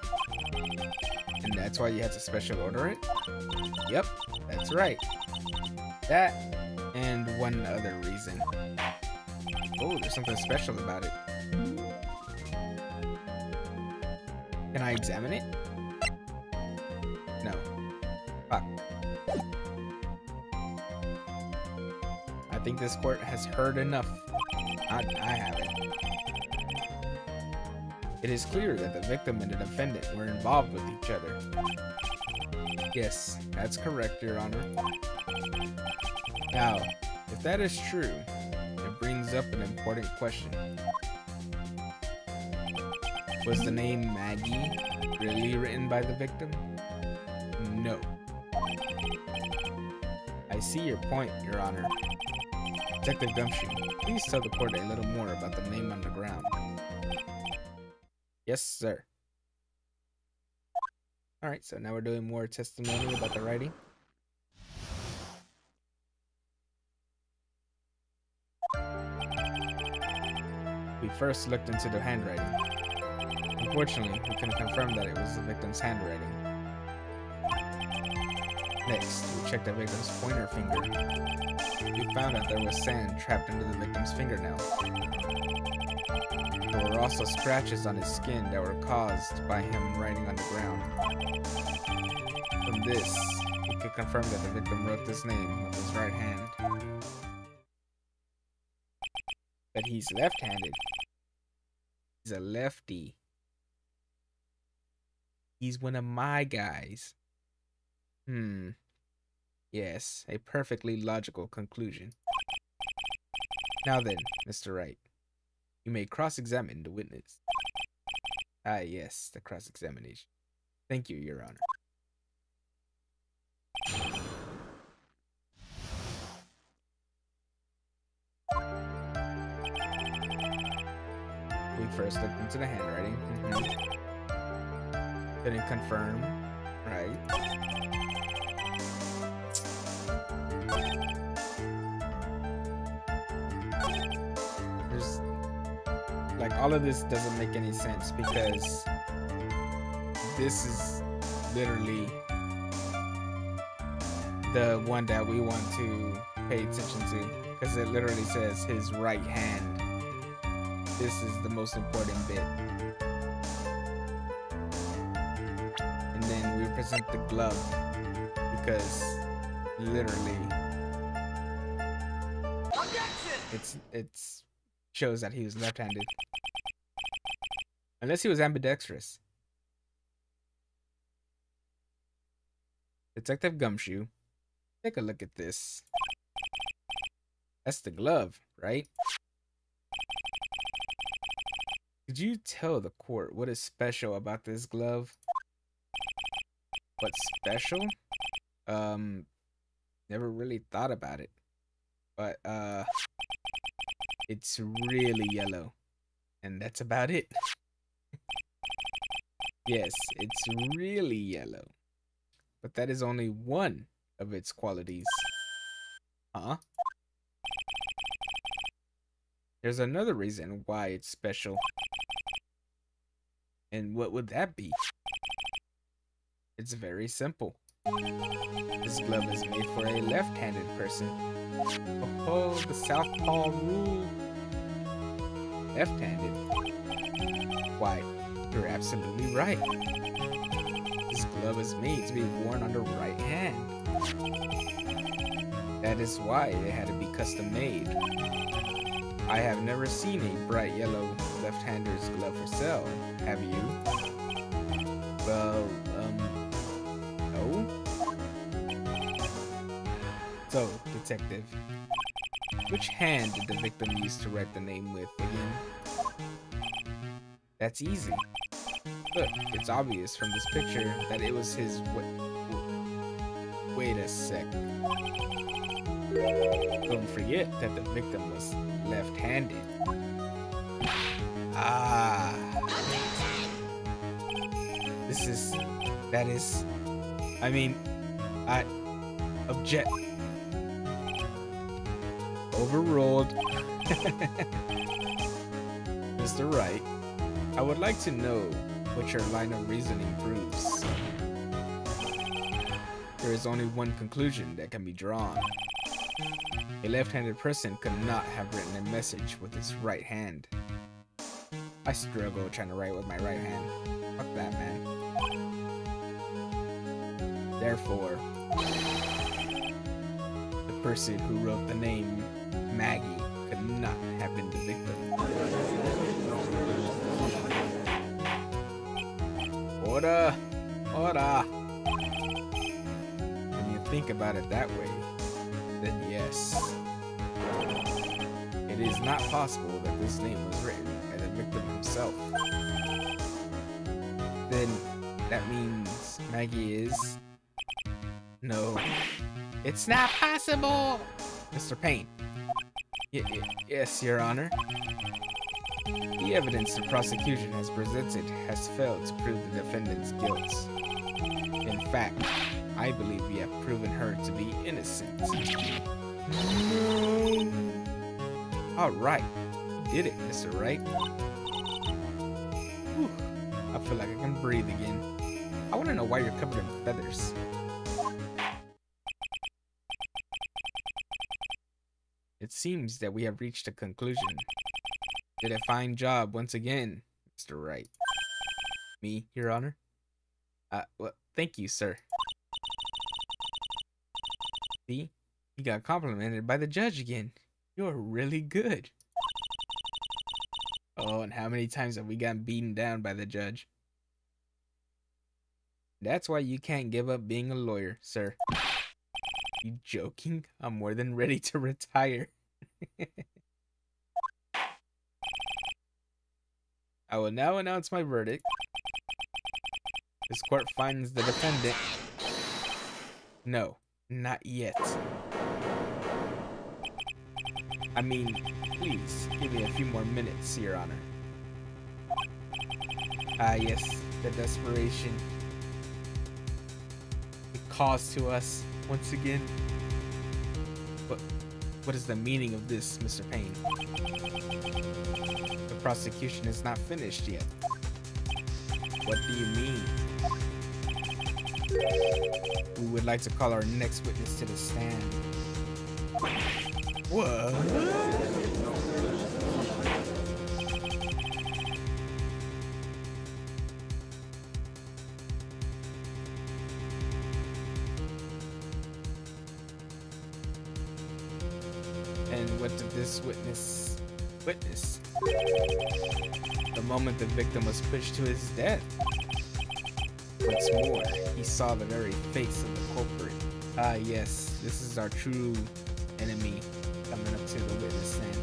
And that's why you had to special order it? Yep, that's right. That and one other reason. Oh, there's something special about it. Can I examine it? No. Fuck. I think this court has heard enough. I haven't. It is clear that the victim and the defendant were involved with each other. Yes, that's correct, Your Honor. Now, if that is true, it brings up an important question. Was the name Maggie really written by the victim? No. I see your point, Your Honor. Detective Gumshoe, please tell the court a little more about the name on the ground. Yes, sir. Alright, so now we're doing more testimony about the writing. We first looked into the handwriting. Unfortunately, we couldn't confirm that it was the victim's handwriting. Next, we checked the victim's pointer finger. We found that there was sand trapped into the victim's fingernail. There were also scratches on his skin that were caused by him writing on the ground. From this, we could confirm that the victim wrote this name with his right hand. But he's left-handed. He's a lefty. He's one of my guys. Yes, a perfectly logical conclusion. Now then, Mr. Wright, you may cross-examine the witness. Ah, yes, the cross-examination. Thank you, Your Honor. We first looked into the handwriting. Didn't confirm, right? Like, all of this doesn't make any sense because this is literally the one that we want to pay attention to, because it literally says his right hand. This is the most important bit. And then we present the glove, because literally it's shows that he was left-handed, unless he was ambidextrous. Detective Gumshoe, take a look at this. That's the glove, right? Could you tell the court what is special about this glove? What's special? Never really thought about it. But, it's really yellow. And that's about it. Yes, it's really yellow. But that is only one of its qualities. Huh? There's another reason why it's special. And what would that be? It's very simple. This glove is made for a left-handed person. Oh, the southpaw rule. Left-handed. Why, you're absolutely right. This glove is made to be worn on the right hand. That is why it had to be custom made. I have never seen a bright yellow left-hander's glove for sale, have you? Well, no? So, detective, which hand did the victim use to write the name with again? That's easy. Look, it's obvious from this picture that it was his... Wait a sec. Don't forget that the victim was left-handed. Ah. I object. Overruled. Mr. Wright, I would like to know what your line of reasoning proves. There is only one conclusion that can be drawn. A left-handed person could not have written a message with his right hand. I struggle trying to write with my right hand. Fuck that, man. Therefore, the person who wrote the name Maggie could not have been the victim. Order! Order! When you think about it that way, then yes. It is not possible that this name was written by the victim himself. Then that means Maggie is... No. It's not possible! Mr. Payne. Yes, Your Honor. The evidence the prosecution has presented has failed to prove the defendant's guilt. In fact, I believe we have proven her to be innocent. No. Alright, you did it, Mr. Wright. Whew. I feel like I can breathe again. I want to know why you're covered in feathers. It seems that we have reached a conclusion. Did a fine job once again, Mr. Wright. Me, Your Honor? Well, thank you, sir. See? You got complimented by the judge again. You're really good. Oh, and how many times have we gotten beaten down by the judge? That's why you can't give up being a lawyer, sir. You joking? I'm more than ready to retire. I will now announce my verdict. This court finds the defendant... No, not yet. I mean, please, give me a few more minutes, Your Honor. Ah, yes, the desperation. It calls to us once again. But what is the meaning of this, Mr. Payne? The prosecution is not finished yet. What do you mean? We would like to call our next witness to the stand. What? And what did this witness witness? The moment the victim was pushed to his death. What's more, he saw the very face of the culprit. Ah, yes, this is our true enemy coming up to the witness stand.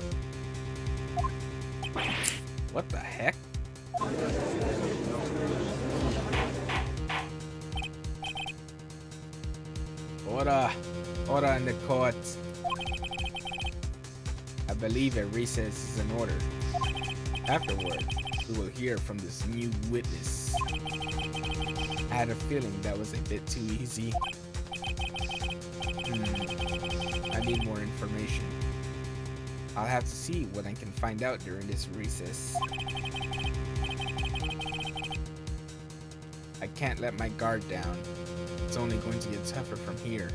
What the heck? Order in the court. I believe a recess is in order. Afterward, we will hear from this new witness. I had a feeling that was a bit too easy. I need more information. I'll have to see what I can find out during this recess. I can't let my guard down. It's only going to get tougher from here.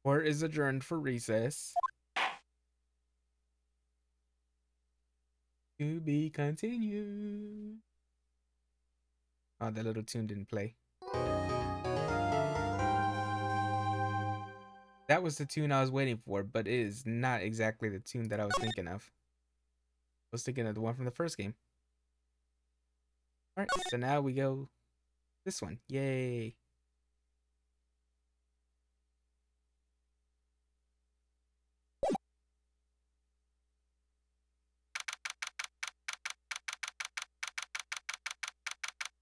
Court is adjourned for recess. To be continued. Oh, that little tune didn't play. That was the tune I was waiting for, but it is not exactly the tune that I was thinking of. I was thinking of the one from the first game. Alright, so now we go this one. Yay.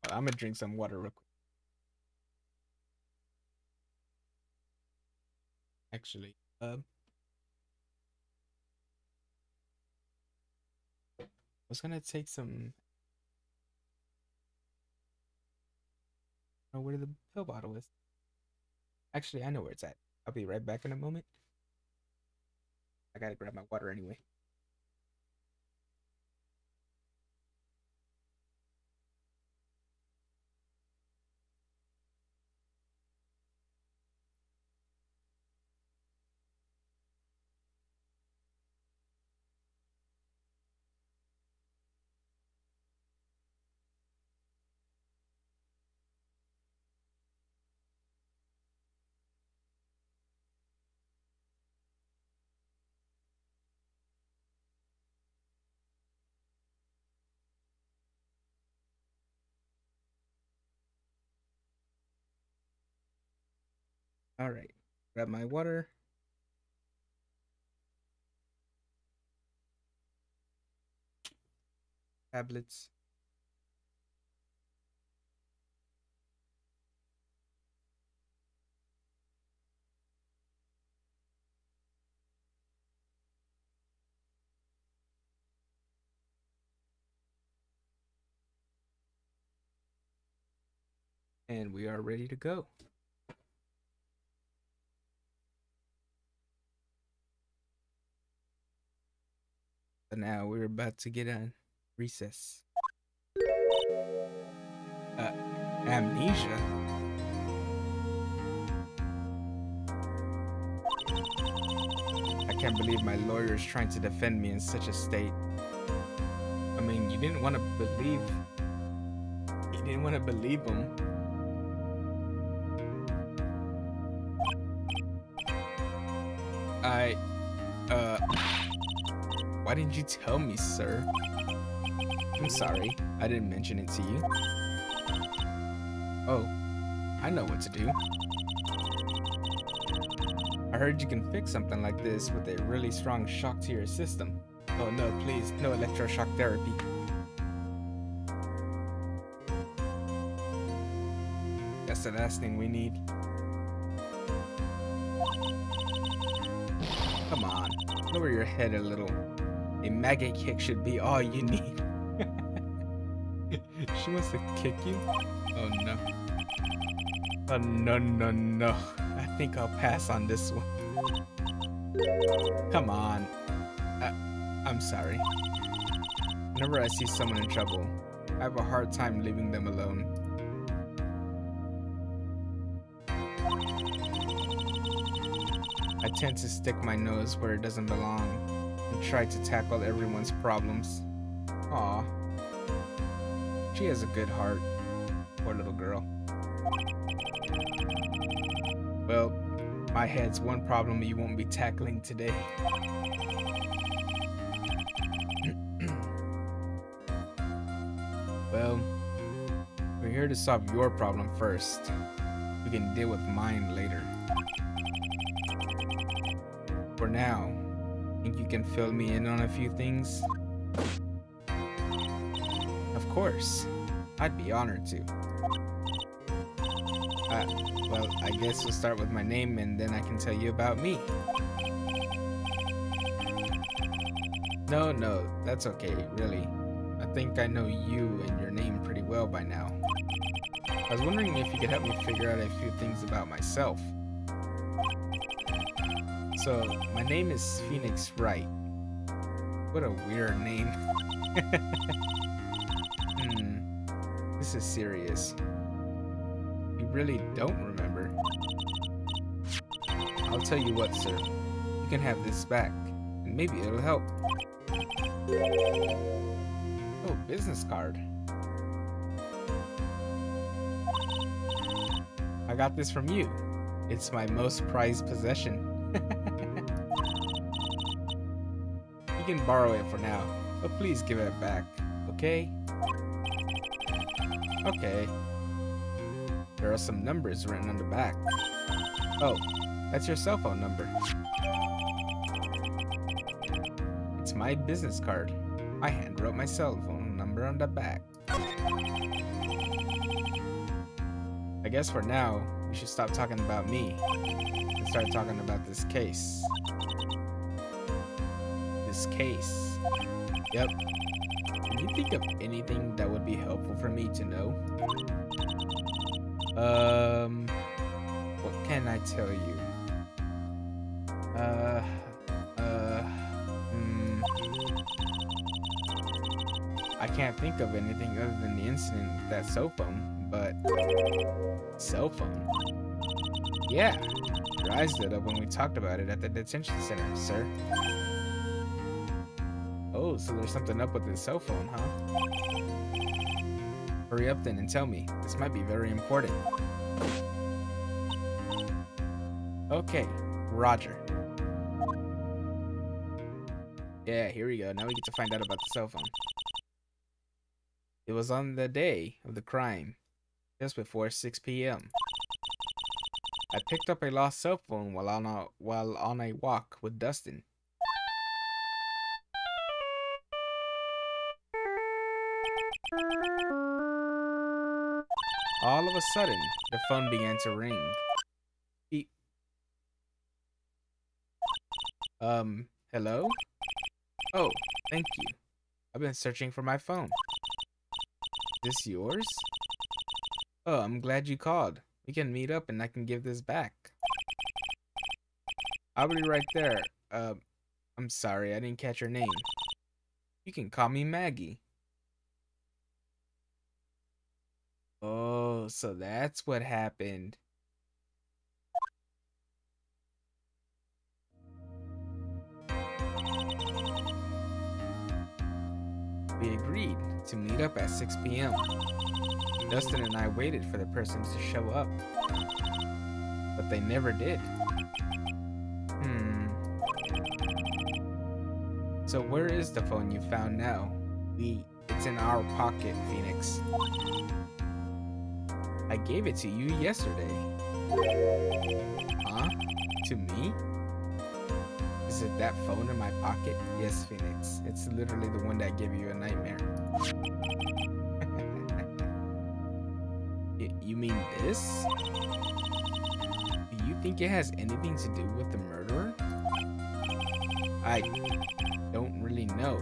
I'm gonna drink some water real quick. Actually, I was gonna take some. I don't know where the pill bottle is. Actually, I know where it's at. I'll be right back in a moment. I gotta grab my water anyway. All right, grab my water. Tablets. And we are ready to go. So now we're about to get on recess. Amnesia? I can't believe my lawyer is trying to defend me in such a state. I mean, you didn't want to believe him. Why didn't you tell me, sir? I'm sorry, I didn't mention it to you. Oh, I know what to do. I heard you can fix something like this with a really strong shock to your system. Oh no, please, no electroshock therapy. That's the last thing we need. Come on, lower your head a little. A maggot kick should be all you need. She wants to kick you? Oh no. Oh no. I think I'll pass on this one. Come on. I'm sorry. Whenever I see someone in trouble, I have a hard time leaving them alone. I tend to stick my nose where it doesn't belong and try to tackle everyone's problems. Aw. She has a good heart. Poor little girl. Well, my head's one problem you won't be tackling today. Well, we're here to solve your problem first. We can deal with mine later. For now, think you can fill me in on a few things? Of course, I'd be honored to. Well, I guess we'll start with my name and then I can tell you about me. No, that's okay, really. I think I know you and your name pretty well by now. I was wondering if you could help me figure out a few things about myself. So, my name is Phoenix Wright. What a weird name. This is serious. You really don't remember? I'll tell you what, sir. You can have this back, and maybe it'll help. Oh, business card. I got this from you. It's my most prized possession. You can borrow it for now, but please give it back, okay? Okay. There are some numbers written on the back. Oh, that's your cell phone number. It's my business card. I handwrote my cell phone number on the back. I guess for now, we should stop talking about me and start talking about this case. This case. Yep. Can you think of anything that would be helpful for me to know? What can I tell you? I can't think of anything other than the incident with that cell phone, but... Cell phone? Yeah, your eyes lit up when we talked about it at the detention center, sir. Oh, so there's something up with this cell phone, huh? Hurry up then and tell me. This might be very important. Okay, Roger. Yeah, here we go. Now we get to find out about the cell phone. It was on the day of the crime, just before 6 p.m. I picked up a lost cell phone while on a walk with Dustin. All of a sudden, the phone began to ring. Hello? Oh, thank you. I've been searching for my phone. Is this yours? Oh, I'm glad you called. We can meet up and I can give this back. I'll be right there. I'm sorry, I didn't catch your name. You can call me Maggie. Oh, so that's what happened. We agreed to meet up at 6 p.m. Dustin and I waited for the person to show up, but they never did. So where is the phone you found now? It's in our pocket, Phoenix. I gave it to you yesterday. Huh? To me? Is it that phone in my pocket? Yes, Phoenix. It's literally the one that gave you a nightmare. You mean this? Do you think it has anything to do with the murderer? I don't really know.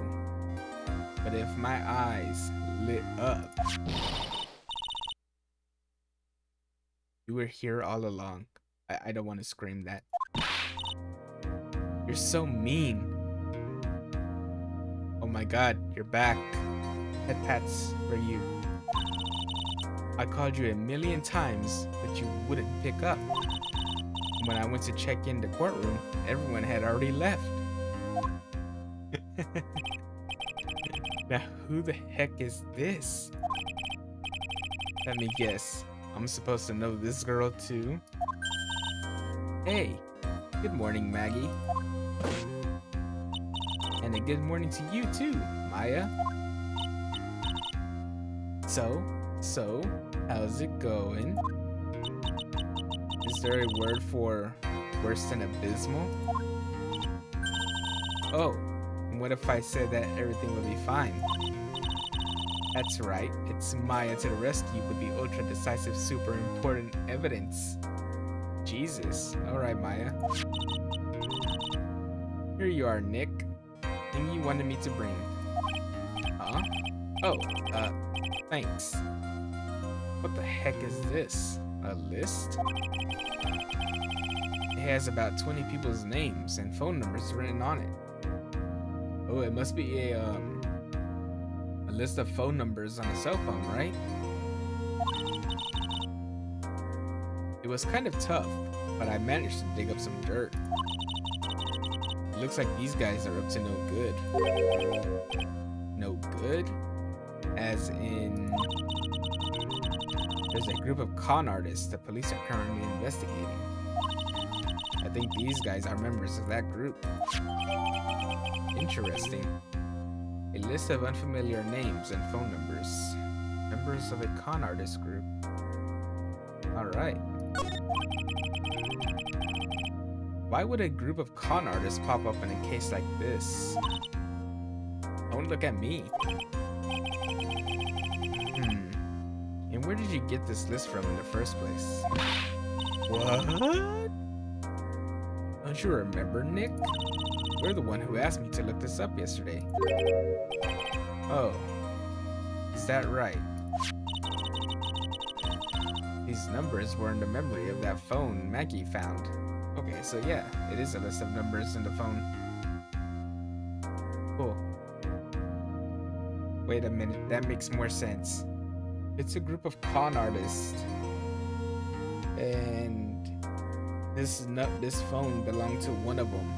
But if my eyes lit up... You were here all along. I don't want to scream that. You're so mean. Oh my god, you're back. Head pats for you. I called you a million times, but you wouldn't pick up. When I went to check in the courtroom, everyone had already left. Now, who the heck is this? Let me guess. I'm supposed to know this girl too? Hey, good morning, Maggie. And a good morning to you too, Maya. So, how's it going? Is there a word for worse than abysmal? Oh, and what if I said that everything will be fine? That's right, it's Maya to the rescue with the ultra decisive super important evidence. Jesus, alright Maya. Here you are, Nick. Thing you wanted me to bring. Huh? Oh, thanks. What the heck is this? A list? It has about 20 people's names and phone numbers written on it. Oh, it must be a list of phone numbers on a cell phone, right? It was kind of tough, but I managed to dig up some dirt. It looks like these guys are up to no good. No good? As in, there's a group of con artists the police are currently investigating. I think these guys are members of that group. Interesting. A list of unfamiliar names and phone numbers. Members of a con artist group. Alright. Why would a group of con artists pop up in a case like this? Don't look at me. And where did you get this list from in the first place? What? Don't you remember, Nick? You're the one who asked me to look this up yesterday. Oh, is that right? These numbers were in the memory of that phone Maggie found. Okay, so yeah, it is a list of numbers in the phone. Cool. Wait a minute, that makes more sense. It's a group of con artists. And this phone belonged to one of them.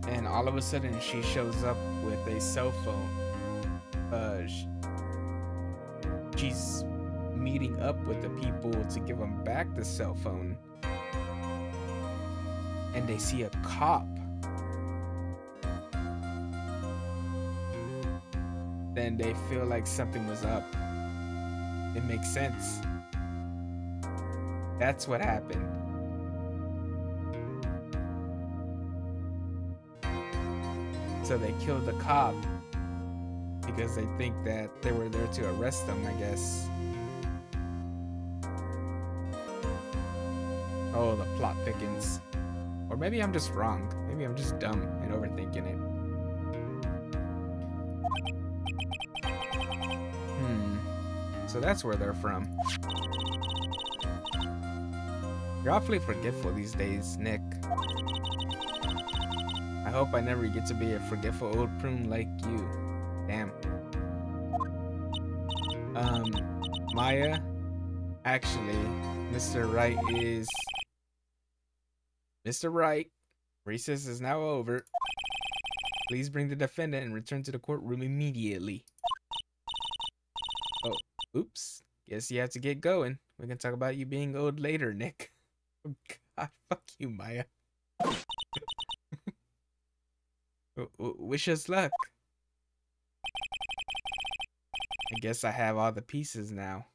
And all of a sudden she shows up with a cell phone. She's meeting up with the people to give them back the cell phone. And they see a cop. Then they feel like something was up. It makes sense. That's what happened. So they killed the cop because they think that they were there to arrest them, I guess. Oh, the plot thickens. Or maybe I'm just wrong. Maybe I'm just dumb and overthinking it. So that's where they're from. You're awfully forgetful these days, Nick. I hope I never get to be a forgetful old prune like you. Damn. Maya? Actually, Mr. Wright is... Mr. Wright, recess is now over. Please bring the defendant and return to the courtroom immediately. Oh, oops. Guess you have to get going. We can talk about you being old later, Nick. Oh God, fuck you, Maya. Wish us luck. I guess I have all the pieces now,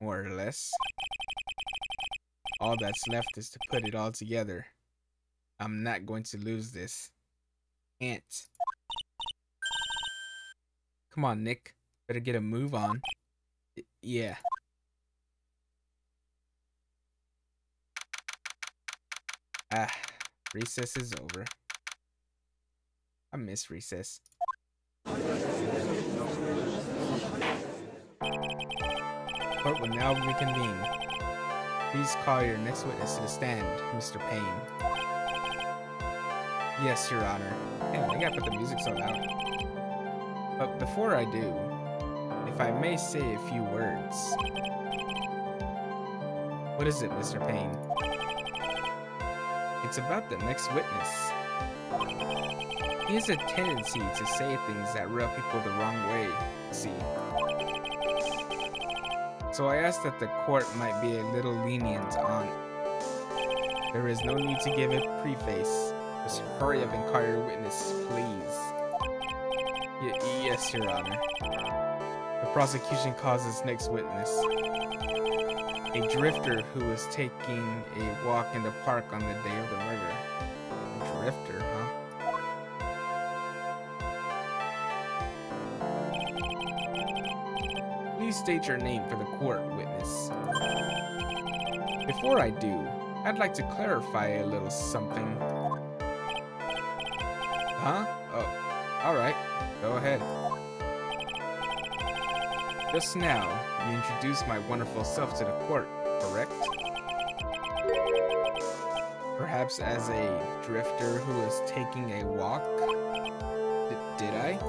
more or less. All that's left is to put it all together. I'm not going to lose this. Can't. Come on, Nick. Better get a move on. Yeah. Recess is over. I miss recess. Court will now reconvene. Please call your next witness to the stand, Mr. Payne. Yes, Your Honor. Damn, I gotta put the music so loud. But before I do, if I may say a few words. What is it, Mr. Payne? It's about the next witness. He has a tendency to say things that rub people the wrong way, see. So I asked that the court might be a little lenient on. There is no need to give a preface. Just hurry up and call your witness, please. Yes, Your Honor. The prosecution calls its next witness. A drifter who was taking a walk in the park on the day of the murder. A drifter, huh? Please state your name for the court, witness. Before I do, I'd like to clarify a little something. Huh? Oh, alright. Go ahead. Just now, you introduced my wonderful self to the court, correct? Perhaps as a drifter who was taking a walk? Did I?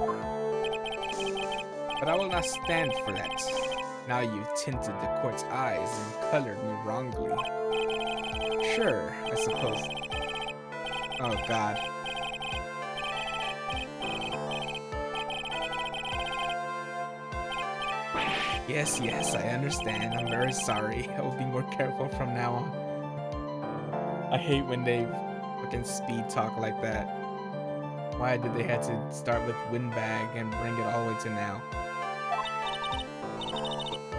But I will not stand for that. Now you've tinted the court's eyes and colored me wrongly. Sure, I suppose. Oh, God. Yes, I understand. I'm very sorry. I will be more careful from now on. I hate when they fucking speed talk like that. Why did they have to start with windbag and bring it all the way to now?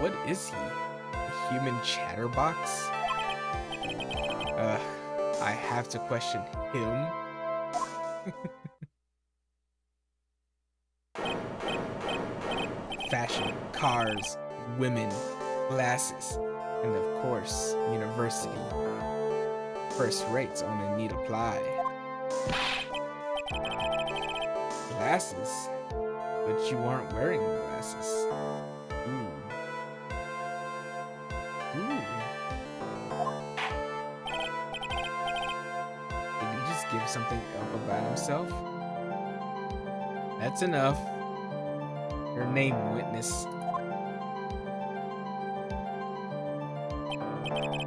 What is he? A human chatterbox? I have to question him? Fashion, cars, women, glasses, and of course, university. First rates only need apply. Glasses? But you aren't wearing glasses. Ooh. Did he just give something up about himself? That's enough. Your name, witness.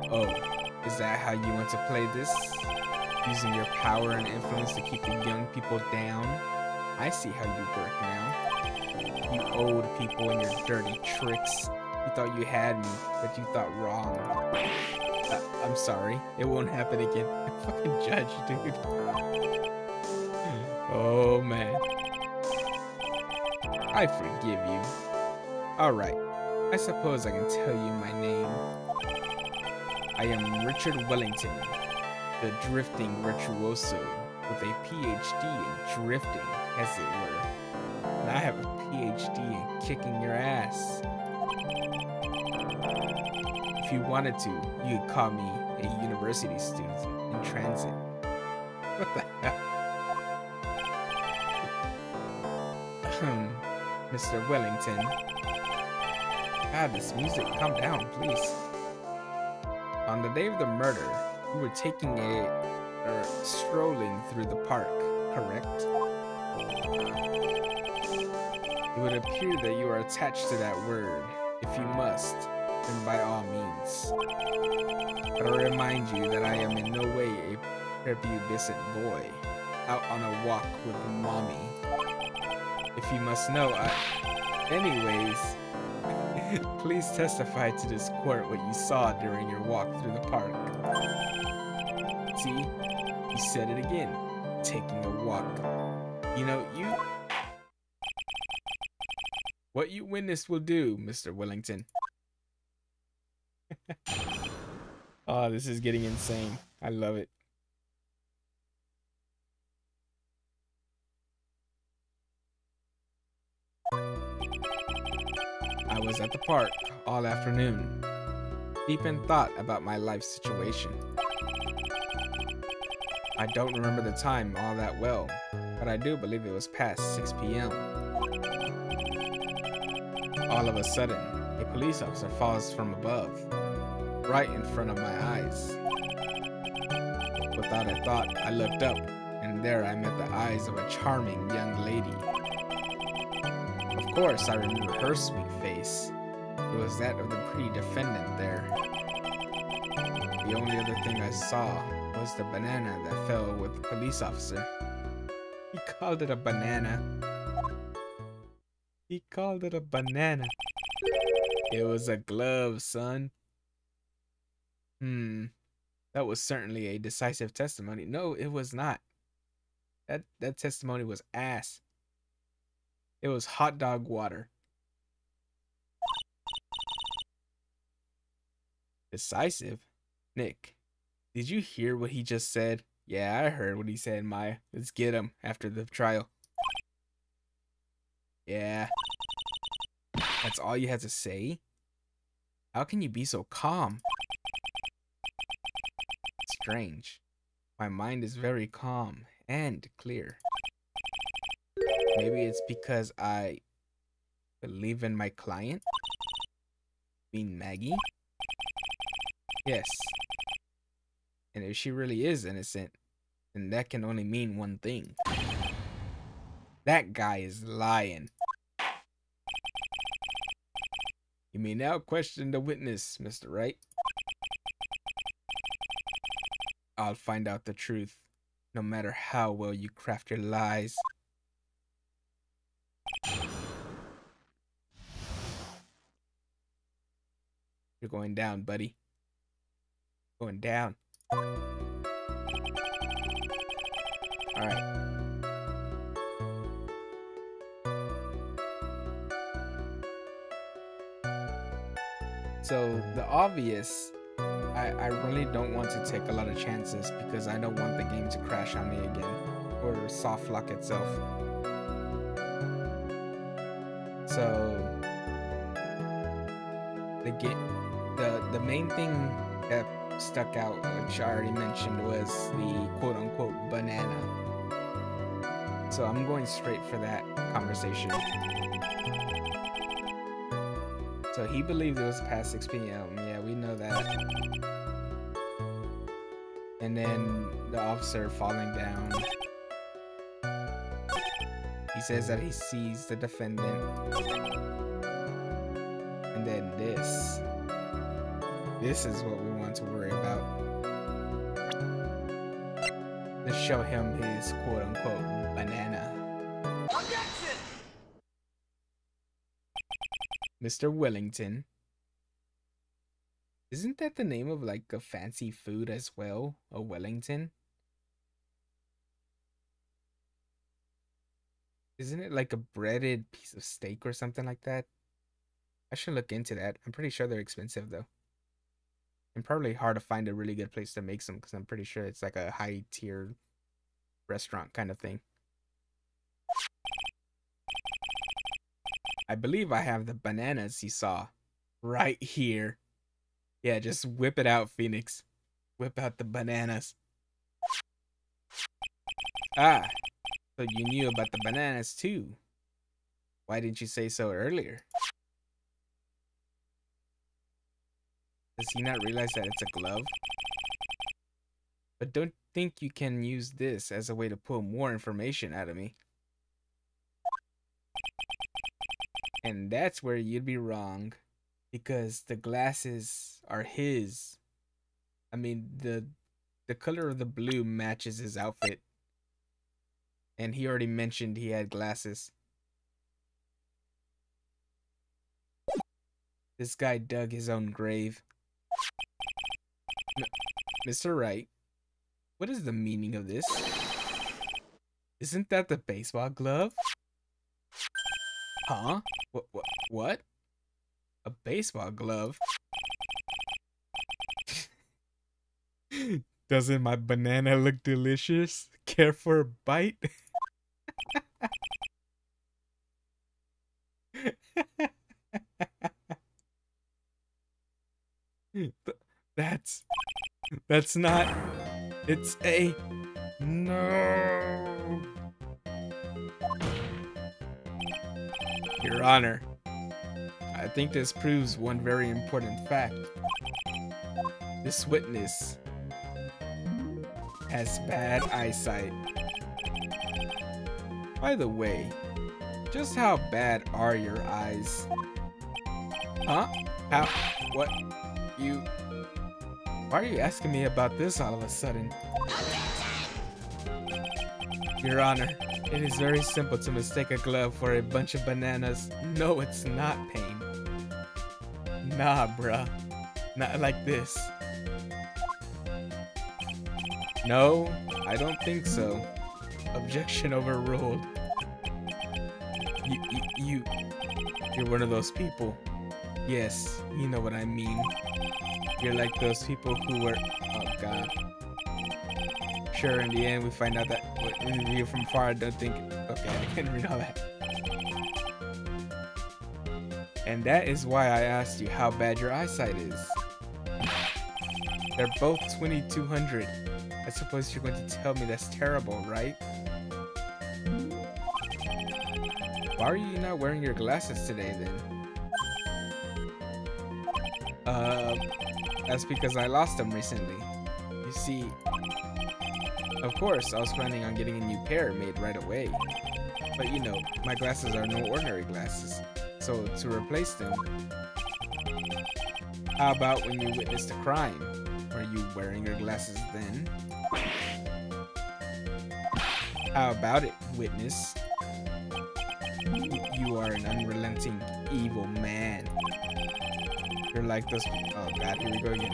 Oh, is that how you want to play this? Using your power and influence to keep the young people down? I see how you work now. You old people and your dirty tricks. You thought you had me, but you thought wrong. I'm sorry. It won't happen again. Fucking judge, dude. Oh, man. I forgive you. Alright. I suppose I can tell you my name. I am Richard Wellington, the drifting virtuoso, with a PhD in drifting, as it were. And I have a PhD in kicking your ass. If you wanted to, you could call me a university student in transit. What the hell? Mr. Wellington. God, this music, calm down, please. On the day of the murder, you were taking strolling through the park, correct? It would appear that you are attached to that word. If you must, then by all means. But I remind you that I am in no way a prepubescent boy, out on a walk with mommy. If you must know, anyways, please testify to this court what you saw during your walk through the park. See, you said it again, taking a walk. You know, what you witnessed will do, Mr. Wellington. Oh, this is getting insane. I love it. I was at the park all afternoon, deep in thought about my life situation. I don't remember the time all that well, but I do believe it was past 6 p.m. All of a sudden, a police officer falls from above, right in front of my eyes. Without a thought, I looked up, and there I met the eyes of a charming young lady. course, I remember her sweet face. It was that of the pretty defendant there. The only other thing I saw was the banana that fell with the police officer. He called it a banana. He called it a banana. It was a glove, son. That was certainly a decisive testimony. No, it was not. That testimony was ass. It was hot dog water. Decisive? Nick, did you hear what he just said? Yeah, I heard what he said, Maya. Let's get him after the trial. Yeah. That's all you had to say? How can you be so calm? Strange. My mind is very calm and clear. Maybe it's because I believe in my client? Mean Maggie? Yes. And if she really is innocent, then that can only mean one thing. That guy is lying. You may now question the witness, Mr. Wright. I'll find out the truth, no matter how well you craft your lies. You're going down, buddy. Going down. Alright. So, the obvious, I really don't want to take a lot of chances because I don't want the game to crash on me again. Or soft lock itself. So, the main thing that stuck out, which I already mentioned, was the quote-unquote banana. So I'm going straight for that conversation. So he believed it was past 6 p.m. Yeah, we know that. And then the officer falling down. He says that he sees the defendant. And then this. This is what we want to worry about. Let's show him his quote-unquote banana. Objection! Mr. Wellington. Isn't that the name of like a fancy food as well? A Wellington? Isn't it like a breaded piece of steak or something like that? I should look into that. I'm pretty sure they're expensive though. And probably hard to find a really good place to make some because I'm pretty sure it's like a high tier restaurant kind of thing. I believe I have the bananas he saw right here. Yeah, just whip it out, Phoenix. Whip out the bananas. Ah, so you knew about the bananas too. Why didn't you say so earlier? Does he not realize that it's a glove? But don't think you can use this as a way to pull more information out of me. And that's where you'd be wrong. Because the glasses are his. I mean, the color of the blue matches his outfit. And he already mentioned he had glasses. This guy dug his own grave. Mr. Wright, what is the meaning of this? Isn't that the baseball glove? Huh? What? A baseball glove? Doesn't my banana look delicious? Care for a bite? That's not. It's a no. Your Honor, I think this proves one very important fact. This witness has bad eyesight. By the way, Just how bad are your eyes? Huh? How? What? You? Why are you asking me about this all of a sudden? Your Honor, it is very simple to mistake a glove for a bunch of bananas. No, it's not, Pain. Nah, bruh. Not like this. No, I don't think so. Objection overruled. You're one of those people. Yes, you know what I mean. You're like those people who were... Oh, God. Sure, in the end, we find out that when we view from far, I don't think... Okay, I can't read all that. And that is why I asked you how bad your eyesight is. They're both 2200. I suppose you're going to tell me that's terrible, right? Why are you not wearing your glasses today, then? That's because I lost them recently. You see, of course, I was planning on getting a new pair made right away. But you know, my glasses are no ordinary glasses. So to replace them, how about when you witnessed a crime? Were you wearing your glasses then? How about it, witness? You are an unrelenting, evil man. You're like those... Oh God, here we go again.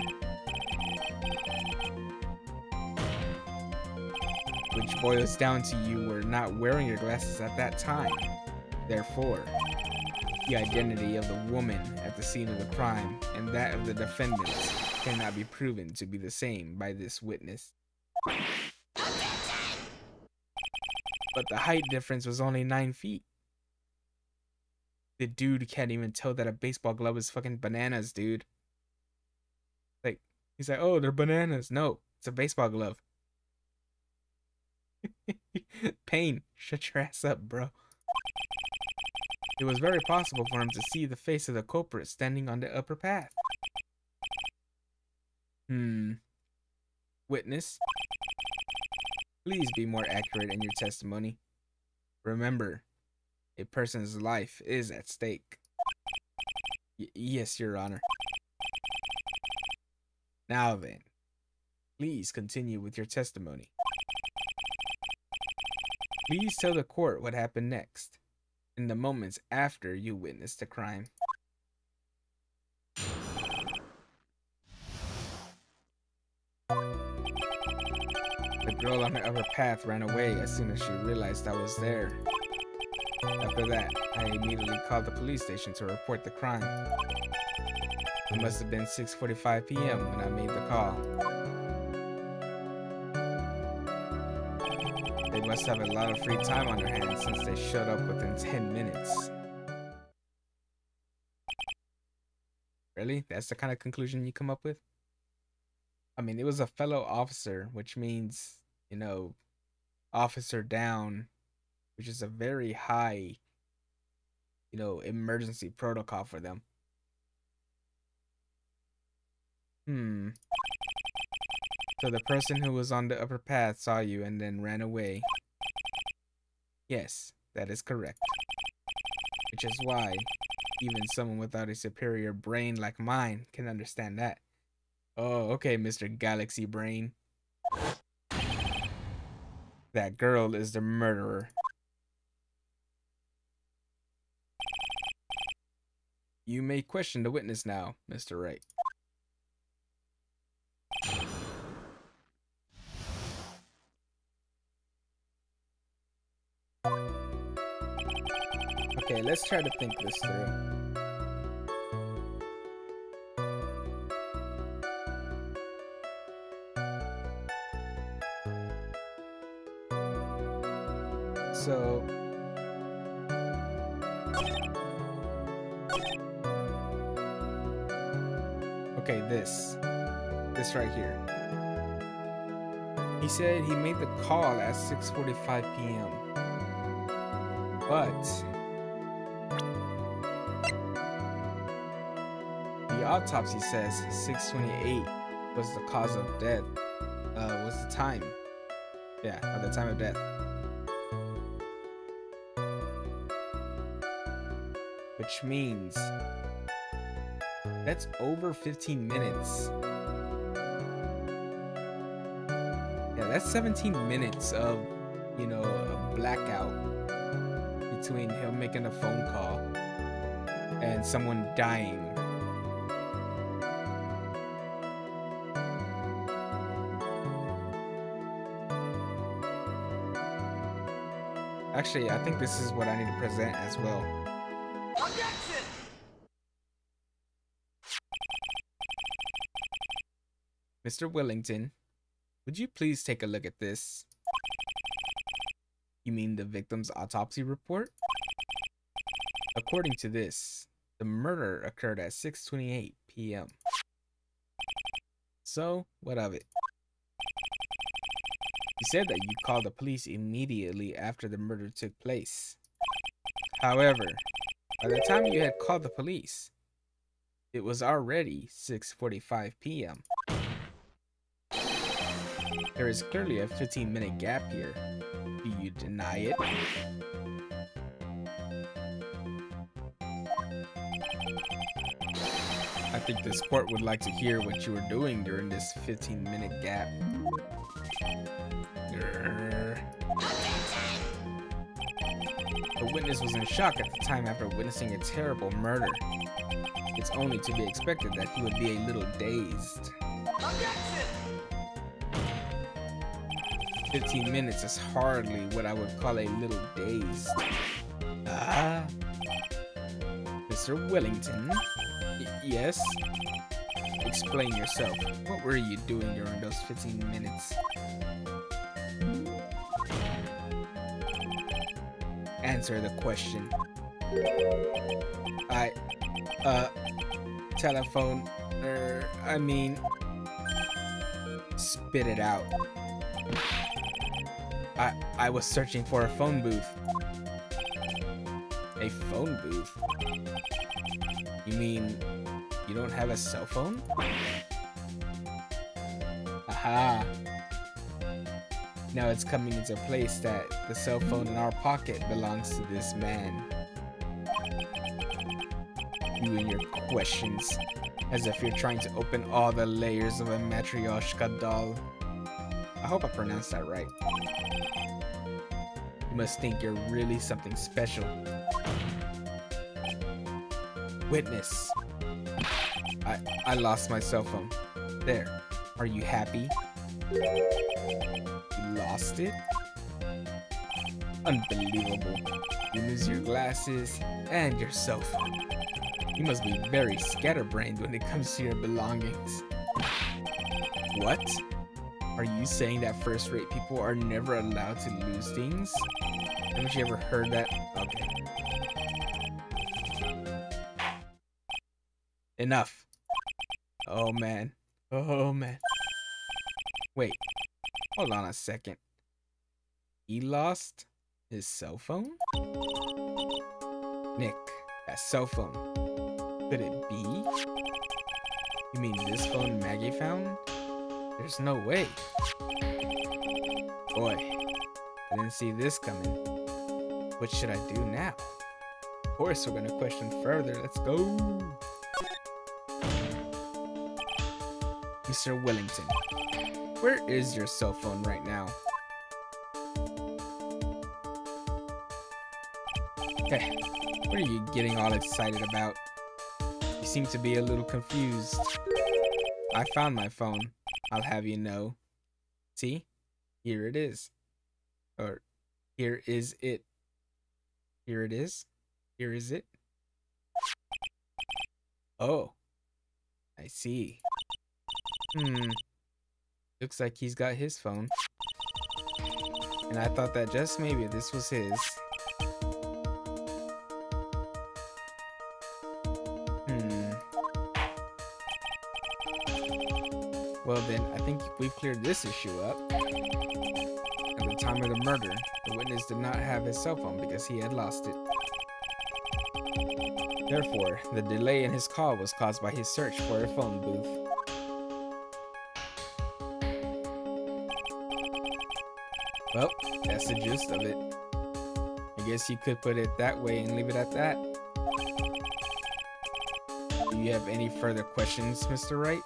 Which boils down to you were not wearing your glasses at that time. Therefore, the identity of the woman at the scene of the crime and that of the defendant cannot be proven to be the same by this witness. But the height difference was only 9 feet. The dude can't even tell that a baseball glove is fucking bananas, dude. Like, he's like, oh, they're bananas. No, it's a baseball glove. Pain, shut your ass up, bro. It was very possible for him to see the face of the culprit standing on the upper path. Witness, please be more accurate in your testimony. Remember, a person's life is at stake. Yes, Your Honor. Now then, please continue with your testimony. Please tell the court what happened next, in the moments after you witnessed the crime. The girl on the upper path ran away as soon as she realized I was there. After that, I immediately called the police station to report the crime. It must have been 6:45 p.m. when I made the call. They must have a lot of free time on their hands since they showed up within 10 minutes. Really? That's the kind of conclusion you come up with? I mean, it was a fellow officer, which means, you know, officer down, which is a very high, you know, emergency protocol for them. So the person who was on the upper path saw you and then ran away. Yes, that is correct. Which is why even someone without a superior brain like mine can understand that. Oh, okay, Mr. Galaxy Brain. That girl is the murderer. You may question the witness now, Mr. Wright. Okay, let's try to think this through. So, okay, this right here. He said he made the call at 6:45 p.m. But the autopsy says 6:28 was the cause of death. Was the time. Yeah, at the time of death. which means that's over 15 minutes. Yeah, that's 17 minutes of, you know, a blackout between him making a phone call and someone dying. Actually, I think this is what I need to present as well. Objection! Mr. Wellington, would you please take a look at this? You mean the victim's autopsy report? According to this, the murder occurred at 6:28 p.m. So, what of it? You said that you called the police immediately after the murder took place. However, by the time you had called the police, it was already 6:45 p.m. There is clearly a 15-minute gap here. Do you deny it? I think this court would like to hear what you were doing during this 15-minute gap. The witness was in shock at the time after witnessing a terrible murder. It's only to be expected that he would be a little dazed. 15 minutes is hardly what I would call a little dazed. Ah, Mr. Wellington? Yes? Explain yourself. What were you doing during those 15 minutes? Answer the question. Telephone, spit it out. I was searching for a phone booth. A phone booth? You mean you don't have a cell phone? Aha. Now it's coming into place that the cell phone in our pocket belongs to this man. You and your questions, as if you're trying to open all the layers of a matryoshka doll. I hope I pronounced that right. You must think you're really something special. Witness. I lost my cell phone. There. Are you happy? You lost it? Unbelievable. You lose your glasses and your cell phone. You must be very scatterbrained when it comes to your belongings. What? Are you saying that first-rate people are never allowed to lose things? Haven't you ever heard that? Okay. Enough. Oh man. Oh man. Wait. Hold on a second. He lost his cell phone? Nick, that cell phone. Could it be? You mean this phone Maggie found? There's no way. Boy, I didn't see this coming. What should I do now? Of course we're gonna question further. Let's go. Mr. Wellington, where is your cell phone right now? Hey, what are you getting all excited about? You seem to be a little confused. I found my phone, I'll have you know. See? Here it is. Or, here is it. Here it is. Here is it. Oh, I see. Looks like he's got his phone. And I thought that just maybe this was his. Well then, I think we've cleared this issue up. At the time of the murder, the witness did not have his cell phone because he had lost it. Therefore, the delay in his call was caused by his search for a phone booth. Well, that's the gist of it. I guess you could put it that way and leave it at that. Do you have any further questions, Mr. Wright?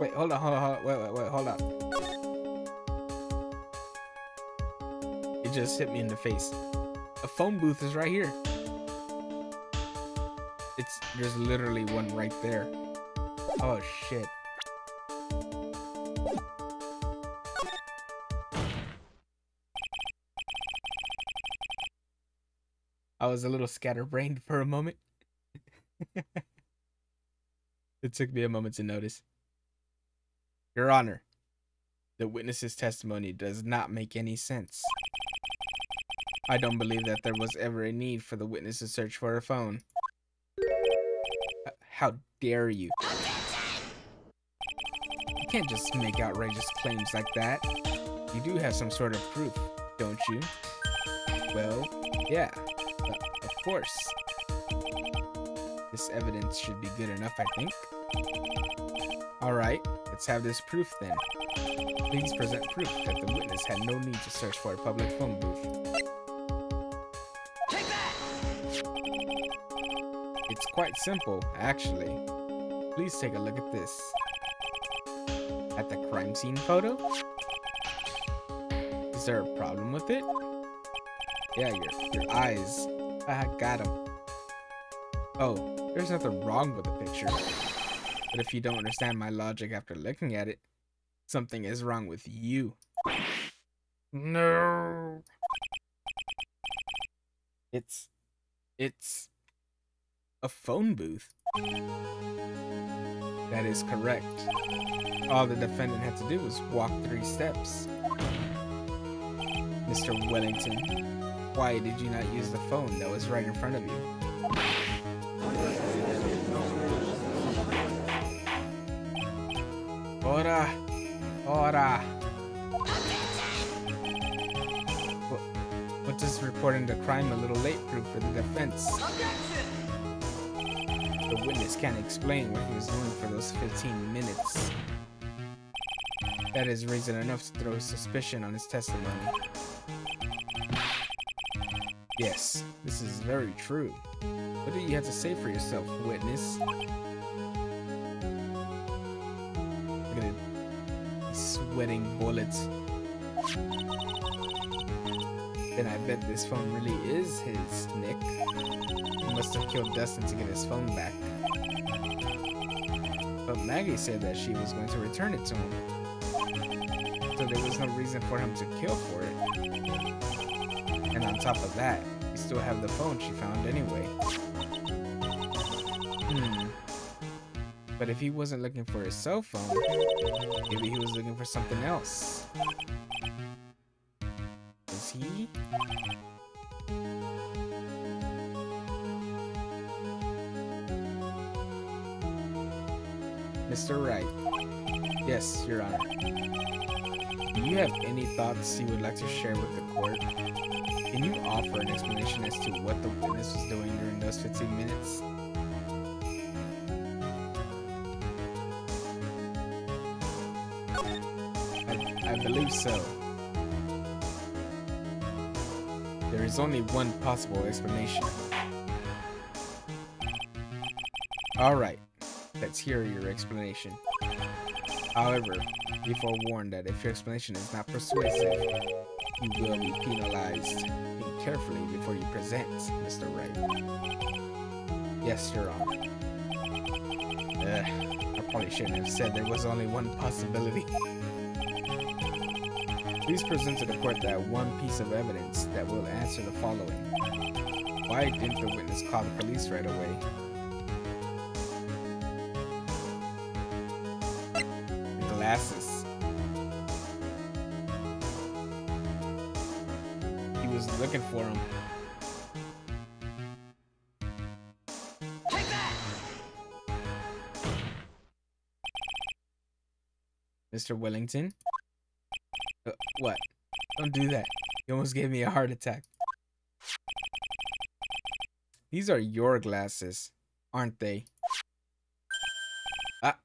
Wait, hold on, wait, hold on. It just hit me in the face. A phone booth is right here. There's literally one right there. Oh shit. I was a little scatterbrained for a moment. It took me a moment to notice. Your Honor, the witness's testimony does not make any sense. I don't believe that there was ever a need for the witness to search for a phone. How dare you? You can't just make outrageous claims like that. You do have some sort of proof, don't you? Well, yeah, of course. This evidence should be good enough, I think. Alright, let's have this proof then. Please present proof that the witness had no need to search for a public phone booth. Take that! It's quite simple, actually. Please take a look at this. At the crime scene photo? Is there a problem with it? Yeah, your eyes. I got them. Oh, there's nothing wrong with the picture. But if you don't understand my logic after looking at it, something is wrong with you. No. It's a phone booth. That is correct. All the defendant had to do was walk 3 steps. Mr. Wellington, why did you not use the phone that was right in front of you? Ora! What does reporting the crime a little late prove for the defense? The witness can't explain what he was doing for those 15 minutes. That is reason enough to throw suspicion on his testimony. Yes, this is very true. What do you have to say for yourself, witness? Look at it. He's sweating bullets. Then I bet this phone really is his, Nick. He must have killed Dustin to get his phone back. But Maggie said that she was going to return it to him. So there was no reason for him to kill for it. And on top of that, we still have the phone she found anyway. But if he wasn't looking for his cell phone, maybe he was looking for something else. Was he? Mr. Wright. Yes, Your Honor. Do you have any thoughts you would like to share with the court? Can you offer an explanation as to what the witness was doing during those 15 minutes? I believe so. There is only one possible explanation. Alright, let's hear your explanation. However, be forewarned that if your explanation is not persuasive, you will be penalized. Think carefully before you present, Mr. Wright. Yes, Your Honor. I probably shouldn't have said there was only one possibility. Please present to the court that one piece of evidence that will answer the following. Why didn't the witness call the police right away? glasses. He was looking for them. Take that! Mr. Wellington? What? Don't do that. You almost gave me a heart attack. These are your glasses, aren't they? Ah,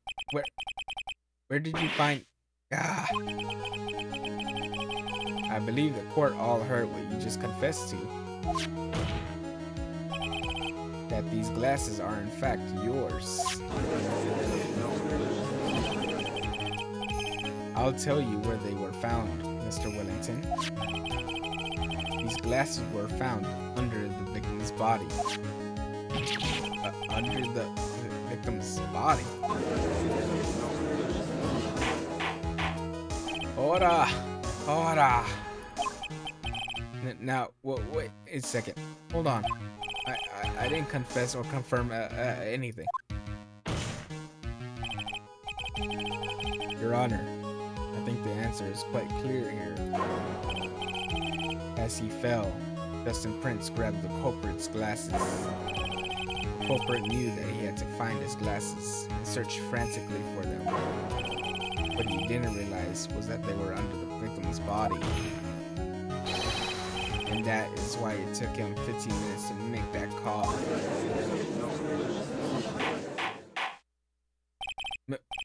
where did you find... Ah. I believe the court all heard what you just confessed to. That these glasses are in fact yours. I'll tell you where they were found, Mr. Wellington. These glasses were found under the victim's body. Under the victim's body? Ora! Ora! Now, wait a second. Hold on. I didn't confess or confirm anything. Your Honor, I think the answer is quite clear here. As he fell, Justin Prince grabbed the culprit's glasses. The culprit knew that he had to find his glasses and search frantically for them. What he didn't realize was that they were under the victim's body. And that is why it took him 15 minutes to make that call.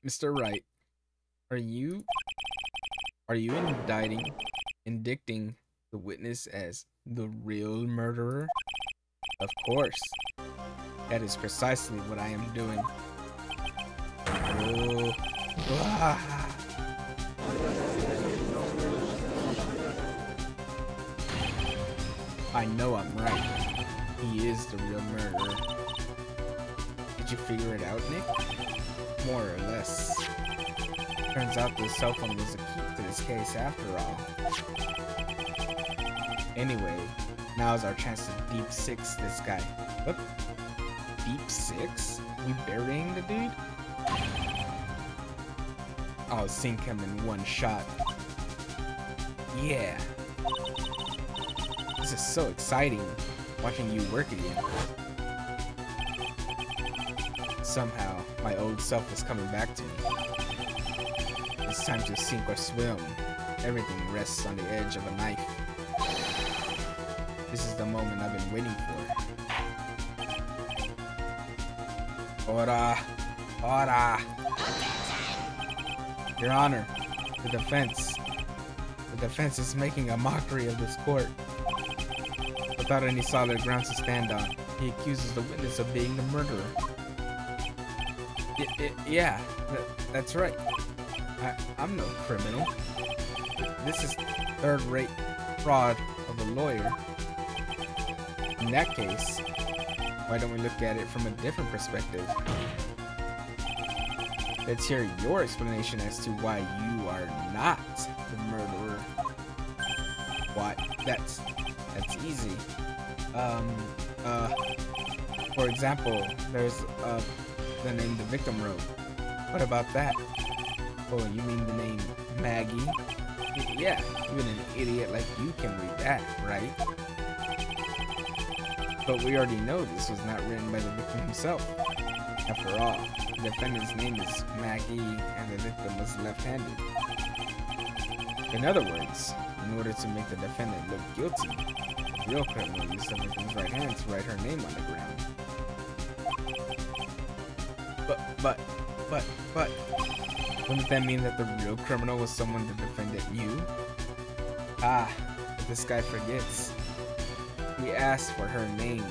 Mr. Wright, are you indicting the witness as the real murderer? Of course. That is precisely what I am doing. Oh. Ah. I know I'm right. He is the real murderer. Did you figure it out, Nick? More or less. Turns out this cell phone was a key to this case after all. Anyway, now's our chance to deep six this guy. What? Deep six? We burying the dude? I'll sink him in one shot. Yeah. This is so exciting, watching you work again. Somehow, my old self is coming back to me. It's time to sink or swim. Everything rests on the edge of a knife. This is the moment I've been waiting for. Ora! Ora! Your Honor, the defense is making a mockery of this court. Without any solid grounds to stand on, he accuses the witness of being the murderer. Yeah, that's right. I'm no criminal. This is third-rate fraud of a lawyer. In that case, why don't we look at it from a different perspective? Let's hear your explanation as to why you are not the murderer. Why? That's easy. For example, there's the name the victim wrote. What about that? Oh, you mean the name Maggie? Yeah, even an idiot like you can read that, right? But we already know this was not written by the victim himself. After all, the defendant's name is Maggie and the victim was left-handed. In other words, in order to make the defendant look guilty, the real criminal used the victim's right hand to write her name on the ground. But, wouldn't that mean that the real criminal was someone the defendant knew? Ah, but this guy forgets. He asked for her name.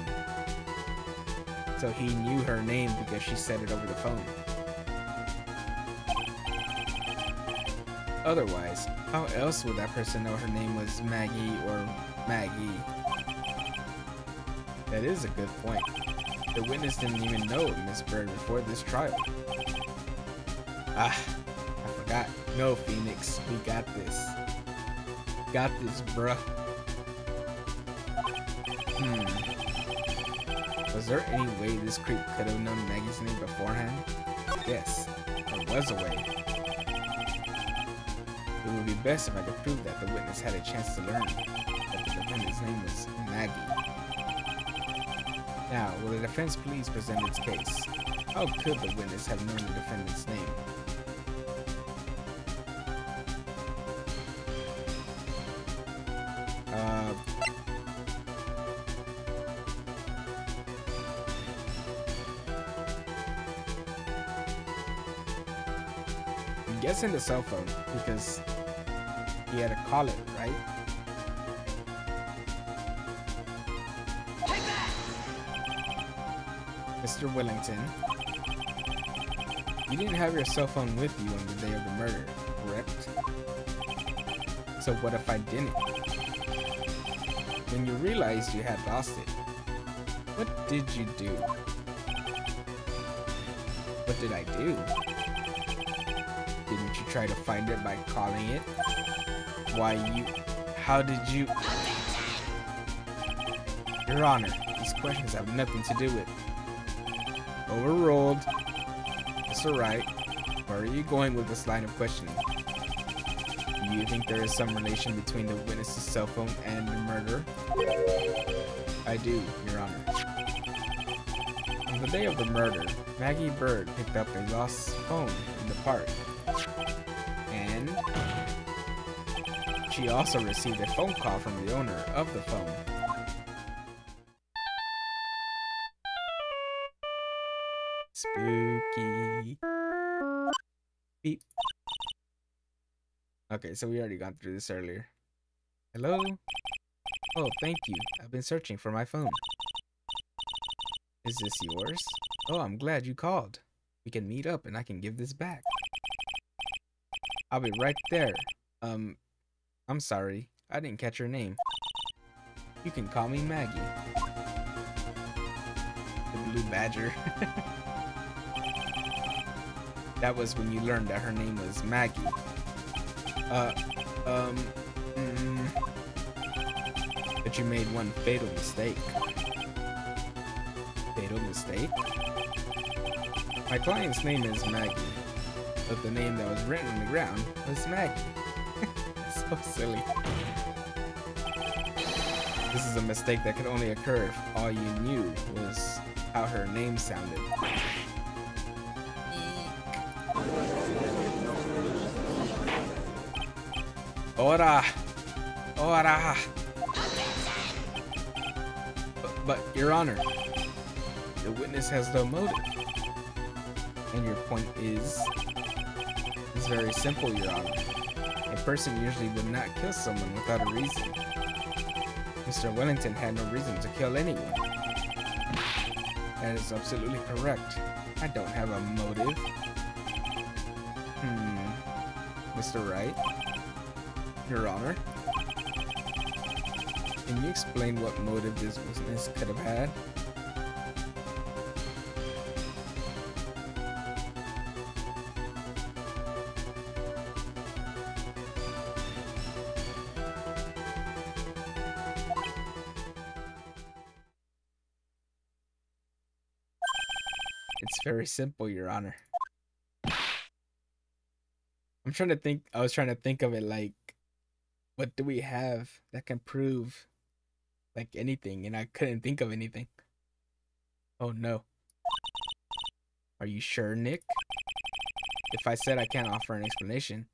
So he knew her name because she said it over the phone. Otherwise, how else would that person know her name was Maggie or Maggie? That is a good point. The witness didn't even know Miss Bird before this trial. Ah, I forgot. No, Phoenix, we got this. Got this, bruh. Was there any way this creep could have known Maggie's name beforehand? Yes, there was a way. It would be best if I could prove that the witness had a chance to learn that the defendant's name was Maggie. Now, will the defense please present its case? How could the witness have known the defendant's name? I'm guessing the cell phone because he had to call it, right? Mr. Wellington, you didn't have your cell phone with you on the day of the murder, correct? So what if I didn't? When you realized you had lost it, what did you do? What did I do? Didn't you try to find it by calling it? How did you? Your Honor, these questions have nothing to do with. Overruled. Mr. Wright, where are you going with this line of questioning? Do you think there is some relation between the witness's cell phone and the murder? I do, Your Honor. On the day of the murder, Maggie Bird picked up a lost phone in the park. And she also received a phone call from the owner of the phone. Spooky. Beep. Okay, so we already gone through this earlier. Hello? Oh, thank you. I've been searching for my phone. Is this yours? Oh, I'm glad you called. We can meet up and I can give this back. I'll be right there. I'm sorry. I didn't catch your name. You can call me Maggie. The Blue Badger. That was when you learned that her name was Maggie. But you made one fatal mistake. Fatal mistake? My client's name is Maggie, but the name that was written on the ground was Maggie. So silly. This is a mistake that could only occur if all you knew was how her name sounded. Ora! Ora! But, Your Honor, the witness has no motive. And your point is... It's very simple, Your Honor. A person usually would not kill someone without a reason. Mr. Wellington had no reason to kill anyone. That is absolutely correct. I don't have a motive. Mr. Wright? Your Honor? Can you explain what motive this witness could have had? It's very simple, Your Honor. I'm trying to think. I was trying to think of it like, what do we have that can prove like anything? And I couldn't think of anything. Oh no. Are you sure, Nick? If I said I can't offer an explanation,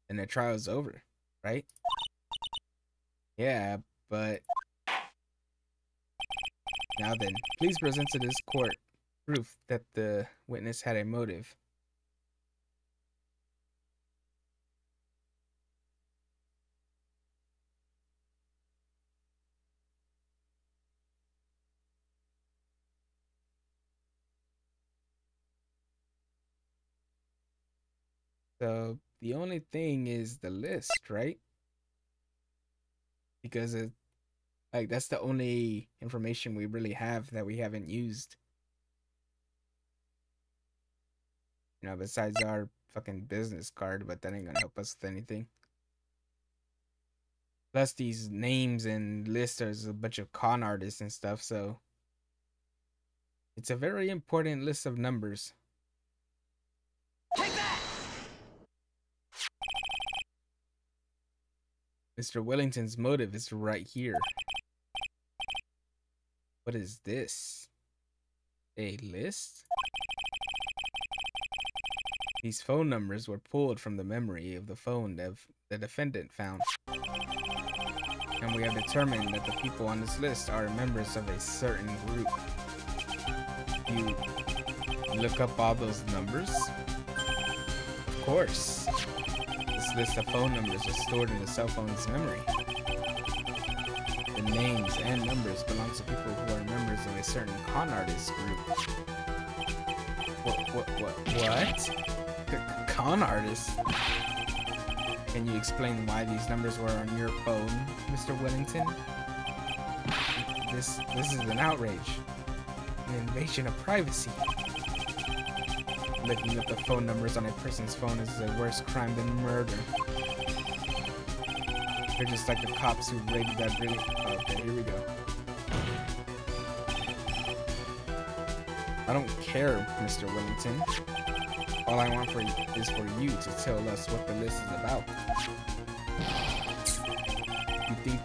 then the trial's over, right? Yeah, but... Now then, please present to this court proof that the witness had a motive. So the only thing is the list, right? Because it, like, that's the only information we really have that we haven't used. You know, besides our fucking business card, but that ain't gonna help us with anything. Plus these names and lists, there's a bunch of con artists and stuff, so it's a very important list of numbers. Take that! Mr. Wellington's motive is right here. What is this? A list? These phone numbers were pulled from the memory of the phone that the defendant found. And we have determined that the people on this list are members of a certain group. You look up all those numbers? Of course. This list of phone numbers is stored in the cell phone's memory. The names and numbers belong to people who are members of a certain con artist group. What? Con artists? Can you explain why these numbers were on your phone, Mr. Wellington? This is an outrage. An invasion of privacy. Looking up the phone numbers on a person's phone is a worse crime than murder. You're just like the cops who raided that brilliant... Okay, here we go. I don't care, Mr. Wellington. All I want is for you to tell us what the list is about. You think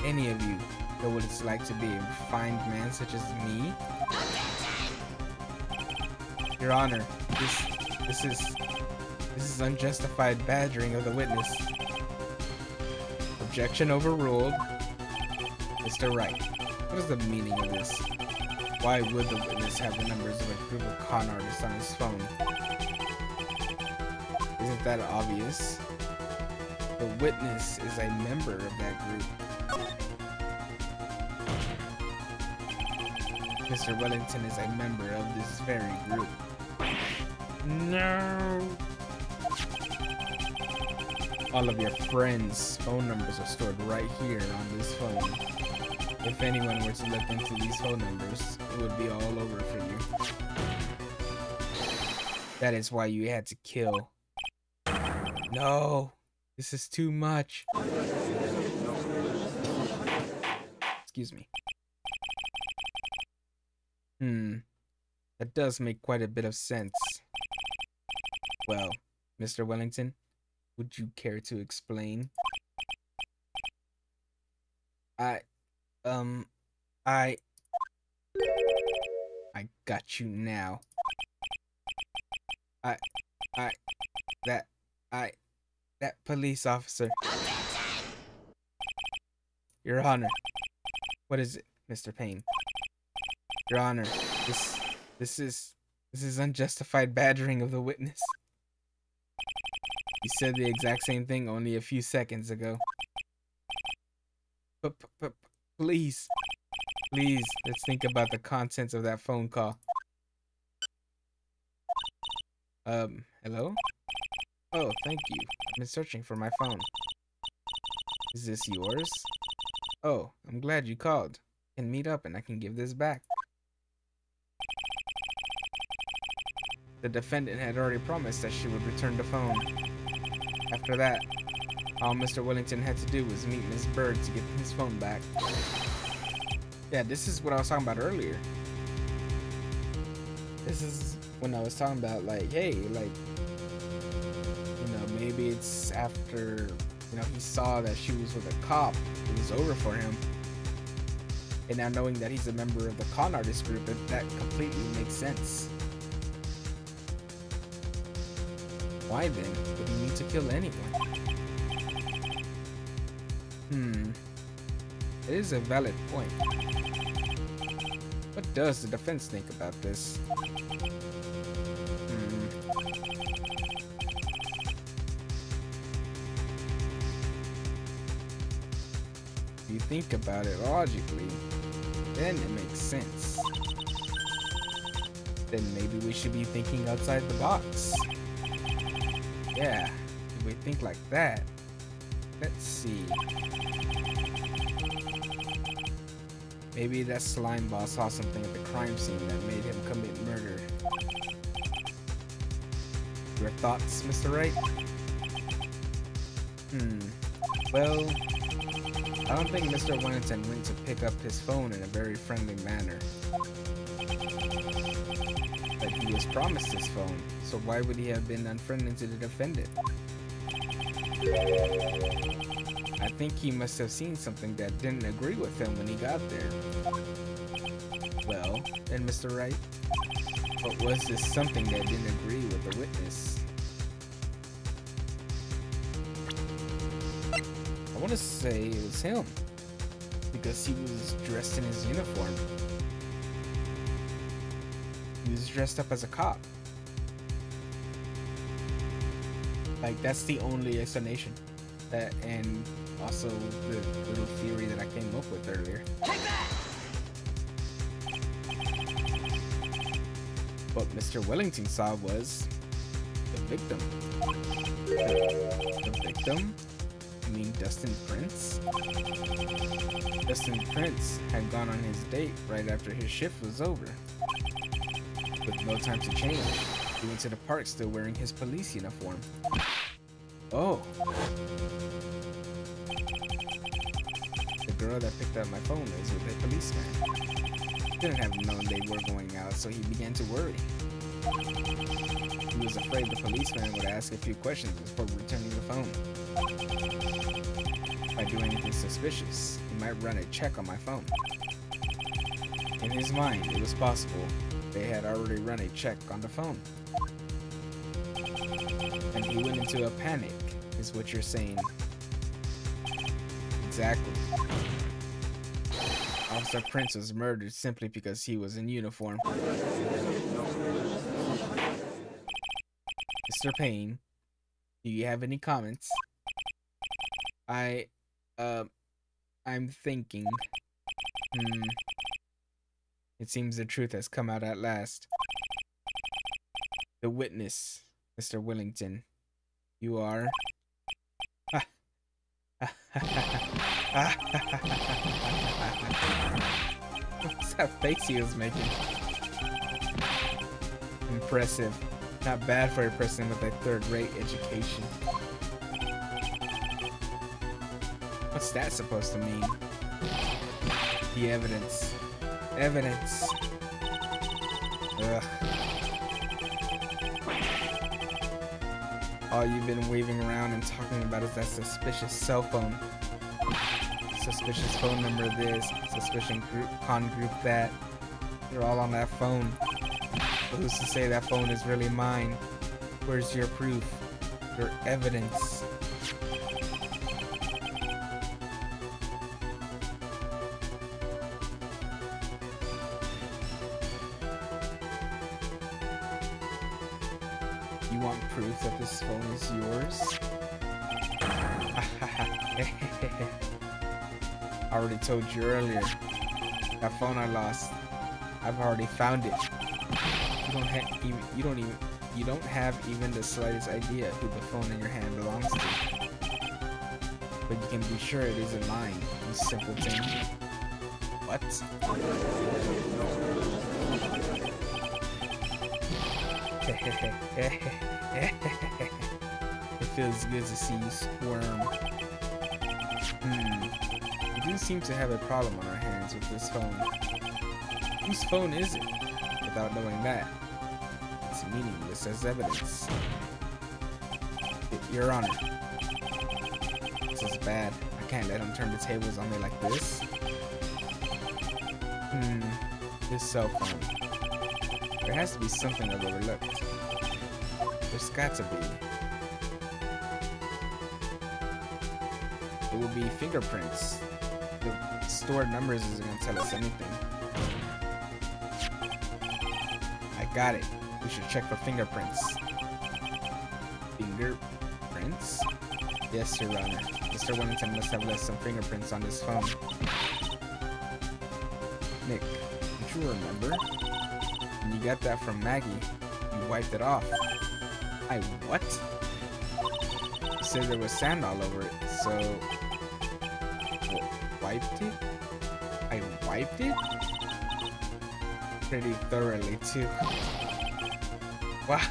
any of you, know what it's like to be a refined man such as me? Your Honor, this is unjustified badgering of the witness. Objection overruled. Mr. Wright, what is the meaning of this? Why would the witness have the numbers of a group of con artists on his phone? Isn't that obvious? The witness is a member of that group. Mr. Wellington is a member of this very group. No! All of your friends' phone numbers are stored right here on this phone. If anyone were to look into these phone numbers, it would be all over for you. That is why you had to kill. No! This is too much. Excuse me. That does make quite a bit of sense. Well, Mr. Wellington, would you care to explain? I got you now. That police officer. Your Honor. What is it, Mr. Payne? Your Honor, this is unjustified badgering of the witness. You said the exact same thing only a few seconds ago. But please, let's think about the contents of that phone call. Hello? Oh, thank you. I've been searching for my phone. Is this yours? Oh, I'm glad you called. We can meet up and I can give this back. The defendant had already promised that she would return the phone. After that, all Mr. Wellington had to do was meet Miss Bird to get his phone back. Yeah, this is what I was talking about earlier. This is when I was talking about, like, hey, like, you know, maybe it's after, you know, he saw that she was with a cop, it was over for him. And now knowing that he's a member of the con artist group, that completely makes sense. Why then would he need to kill anyone? It is a valid point. What does the defense think about this? If you think about it logically, then it makes sense. Then maybe we should be thinking outside the box. Yeah, if we think like that, let's see. Maybe that slime boss saw something at the crime scene that made him commit murder. Your thoughts, Mr. Wright? Well, I don't think Mr. Wellington went to pick up his phone in a very friendly manner. But he was promised his phone, so why would he have been unfriendly to the defendant? I think he must have seen something that didn't agree with him when he got there. Well, then, Mr. Wright, what was this something that didn't agree with the witness? I want to say it was him, because he was dressed in his uniform. He was dressed up as a cop. Like, that's the only explanation. That, and also the little theory that I came up with earlier. Take that! What Mr. Wellington saw was the victim. The victim? You mean Dustin Prince? Dustin Prince had gone on his date right after his shift was over. With no time to change, he went to the park still wearing his police uniform. Oh. The girl that picked up my phone is with a policeman. Didn't have known they were going out, so he began to worry. He was afraid the policeman would ask a few questions before returning the phone. If I do anything suspicious, he might run a check on my phone. In his mind, it was possible they had already run a check on the phone. And he went into a panic, is what you're saying. Exactly. Officer Prince was murdered simply because he was in uniform. Mr. Payne, do you have any comments? I'm thinking. It seems the truth has come out at last. The witness, Mr. Wellington. You are... What's that face he was making? Impressive. Not bad for a person with a third-rate education. What's that supposed to mean? The evidence. Evidence. Ugh. All you've been waving around and talking about is that suspicious cell phone. Suspicious phone number this, suspicion group, con group that. You're all on that phone. But who's to say that phone is really mine? Where's your proof? Your evidence? You want proof that this phone is yours? I already told you earlier. That phone I lost, I've already found it. You don't have even the slightest idea who the phone in your hand belongs to. But you can be sure it isn't mine, you simpleton. What? It feels good to see you squirm. We do seem to have a problem on our hands with this phone. Whose phone is it? Without knowing that, it's meaningless as evidence. Your Honor, this is bad. I can't let him turn the tables on me like this. This cell phone. There has to be something I've overlooked. There's got to be. It will be fingerprints. The stored numbers isn't going to tell us anything. I got it. We should check for fingerprints. Fingerprints? Yes, Your Honor. Mr. Wellington must have left some fingerprints on this phone. Nick, don't you remember? When you got that from Maggie, you wiped it off. I what? You said there was sand all over it, so... wiped it? I wiped it? Pretty thoroughly, too. Wow.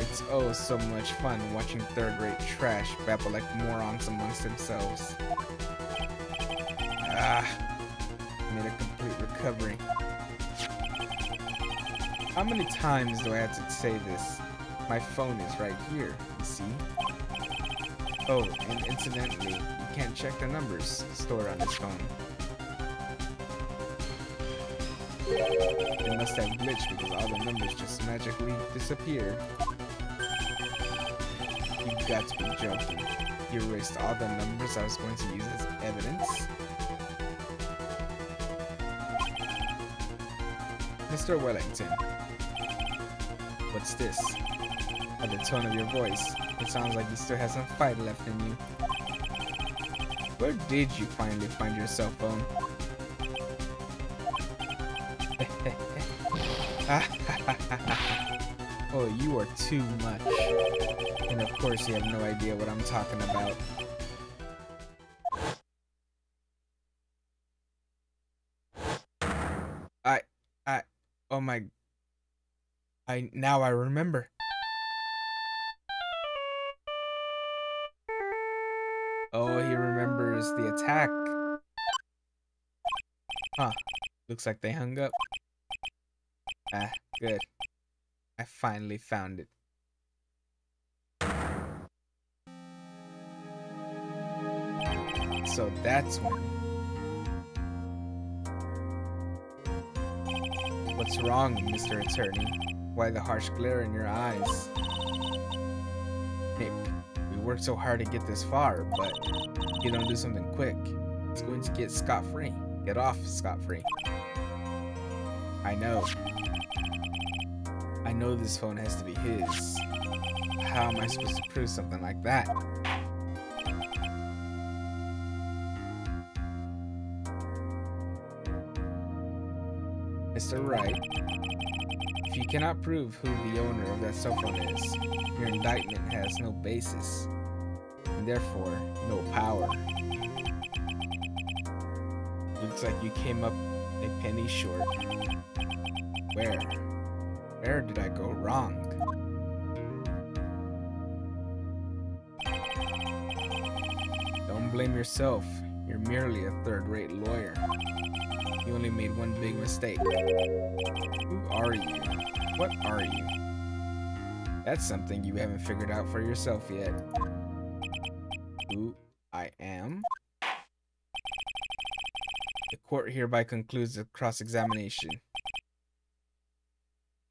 It's oh so much fun watching third-rate trash babble like morons amongst themselves. Ah, made a complete recovery. How many times do I have to say this? My phone is right here, you see? Oh, and incidentally, you can't check the numbers stored on this phone. It must have glitched because all the numbers just magically disappeared. You've got to be joking. You erased all the numbers I was going to use as evidence? Mr. Wellington. What's this? By the tone of your voice, it sounds like you still have some fight left in you. Where did you finally find your cell phone? Oh, you are too much. And of course you have no idea what I'm talking about. Oh my... Now I remember. Oh, he remembers the attack. Huh. Looks like they hung up. Ah, good. I finally found it. So that's when... What's wrong, Mr. Attorney? Why the harsh glare in your eyes? Nick, we worked so hard to get this far, but if you don't do something quick, it's going to get scot-free. Get off scot-free. I know. I know this phone has to be his. How am I supposed to prove something like that? Mr. Wright, if you cannot prove who the owner of that cell phone is, your indictment has no basis, and therefore no power. Looks like you came up a penny short. Where? Where did I go wrong? Don't blame yourself. You're merely a third-rate lawyer. You only made one big mistake. Who are you? What are you? That's something you haven't figured out for yourself yet. Who I am? The court hereby concludes the cross-examination.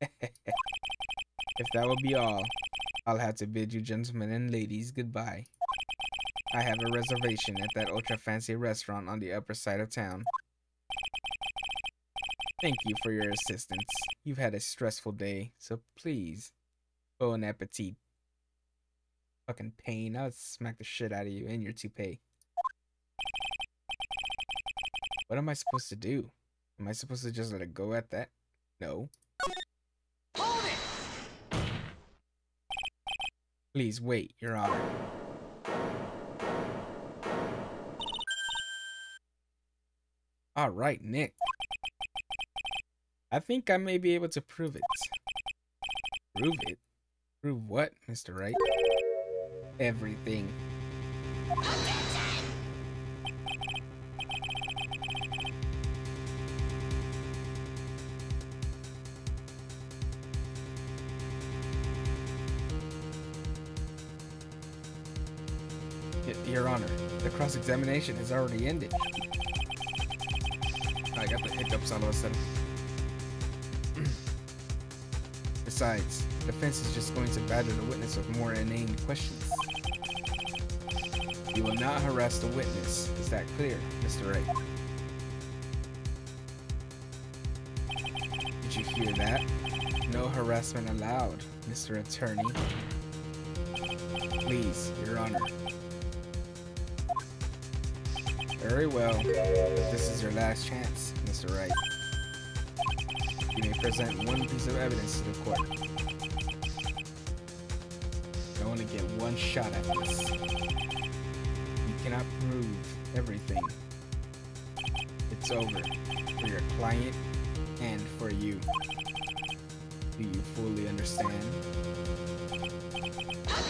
If that will be all, I'll have to bid you gentlemen and ladies goodbye. I have a reservation at that ultra-fancy restaurant on the upper side of town. Thank you for your assistance. You've had a stressful day, so please, bon appetit. Fucking pain. I'll smack the shit out of you and your toupee. What am I supposed to do? Am I supposed to just let it go at that? No. Hold it! Please wait, Your Honor. All right, Nick. I think I may be able to prove it. Prove it? Prove what, Mr. Wright? Everything. Your Honor, the cross-examination has already ended. I got the hiccups all of a sudden. Besides, the defense is just going to badger the witness with more inane questions. You will not harass the witness. Is that clear, Mr. Wright? Did you hear that? No harassment allowed, Mr. Attorney. Please, Your Honor. Very well, but this is your last chance, Mr. Wright. You may present one piece of evidence to the court. You only get one shot at this. You cannot prove everything. It's over for your client and for you. Do you fully understand?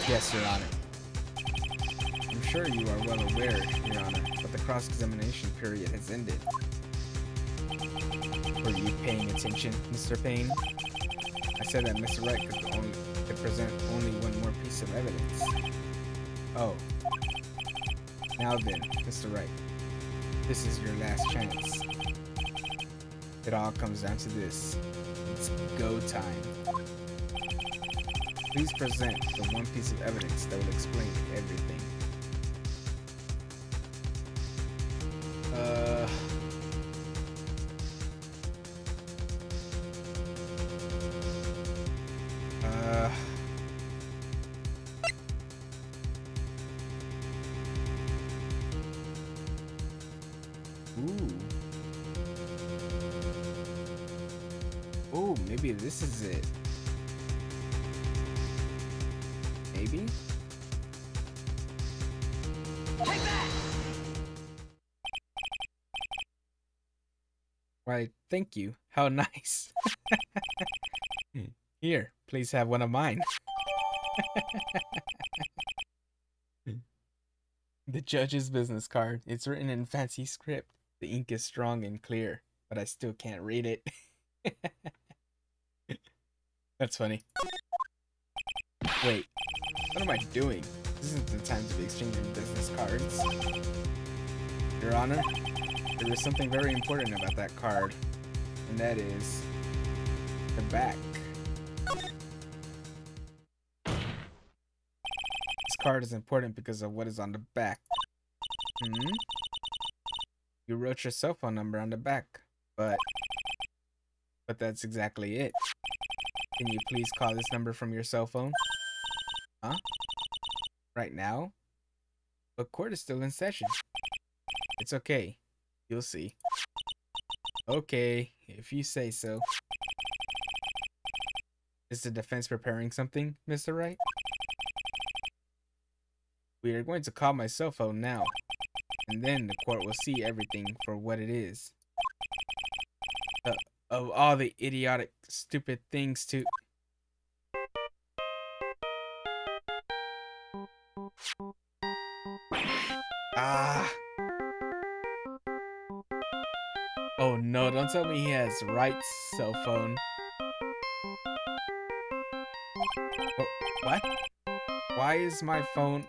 Yes, Your Honor. I'm sure you are well aware, Your Honor, but the cross-examination period has ended. Were you paying attention, Mr. Payne? I said that Mr. Wright could present only one more piece of evidence. Oh. Now then, Mr. Wright, this is your last chance. It all comes down to this. It's go time. Please present the one piece of evidence that will explain everything. Ooh, maybe this is it. Maybe? Take that! Why, thank you. How nice. Here, please have one of mine. The judge's business card. It's written in fancy script. The ink is strong and clear, but I still can't read it. That's funny. Wait, what am I doing? This isn't the time to be exchanging business cards. Your Honor, there is something very important about that card, and that is the back. This card is important because of what is on the back. You wrote your cell phone number on the back, but that's exactly it. Can you please call this number from your cell phone? Huh? Right now? But court is still in session. It's okay. You'll see. Okay, if you say so. Is the defense preparing something, Mr. Wright? We are going to call my cell phone now, and then the court will see everything for what it is. Of all the idiotic, stupid things to... Ah! Oh no, don't tell me he has Wright's cell phone. Oh, what? Why is my phone...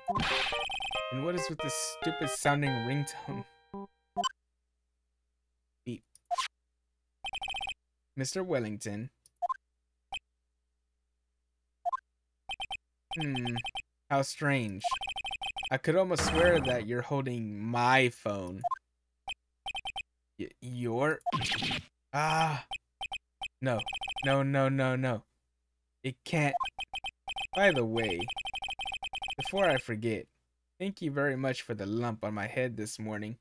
And what is with this stupid sounding ringtone? Beep. Mr. Wellington. How strange. I could almost swear that you're holding my phone. Your... Ah! No. No, no, no, no. It can't... By the way, before I forget, thank you very much for the lump on my head this morning.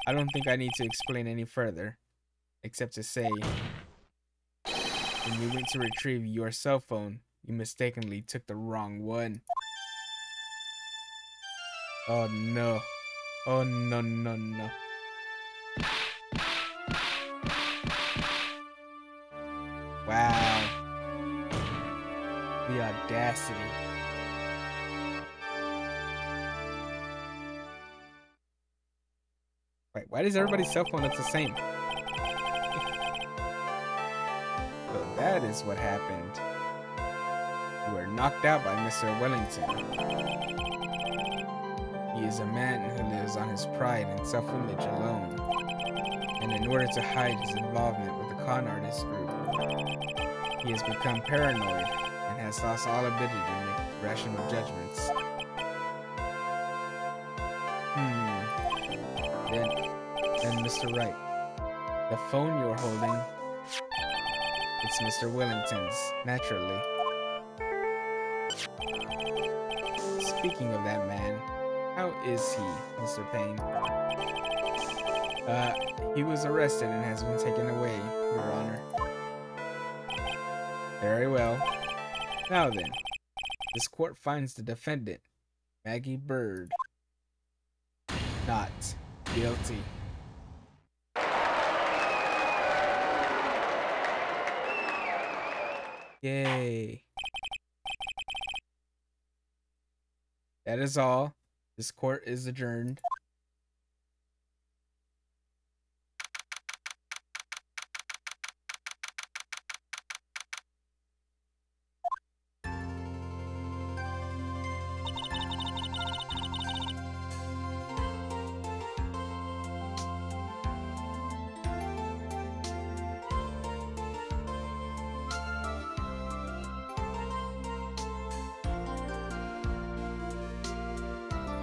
I don't think I need to explain any further, except to say, when you went to retrieve your cell phone, you mistakenly took the wrong one. Oh no. Oh no, no, no. Wow. The audacity. Wait, why does everybody's cell phone look the same? So that is what happened. You were knocked out by Mr. Wellington. He is a man who lives on his pride and self-image alone. And in order to hide his involvement with the con artist group, he has become paranoid and has lost all ability to make rational judgments. Then Mr. Wright, the phone you're holding, it's Mr. Wellington's, naturally. Speaking of that man, how is he, Mr. Payne? He was arrested and has been taken away, Your Honor. Very well. Now then, this court finds the defendant, Maggie Bird, not guilty. Yay. That is all. This court is adjourned.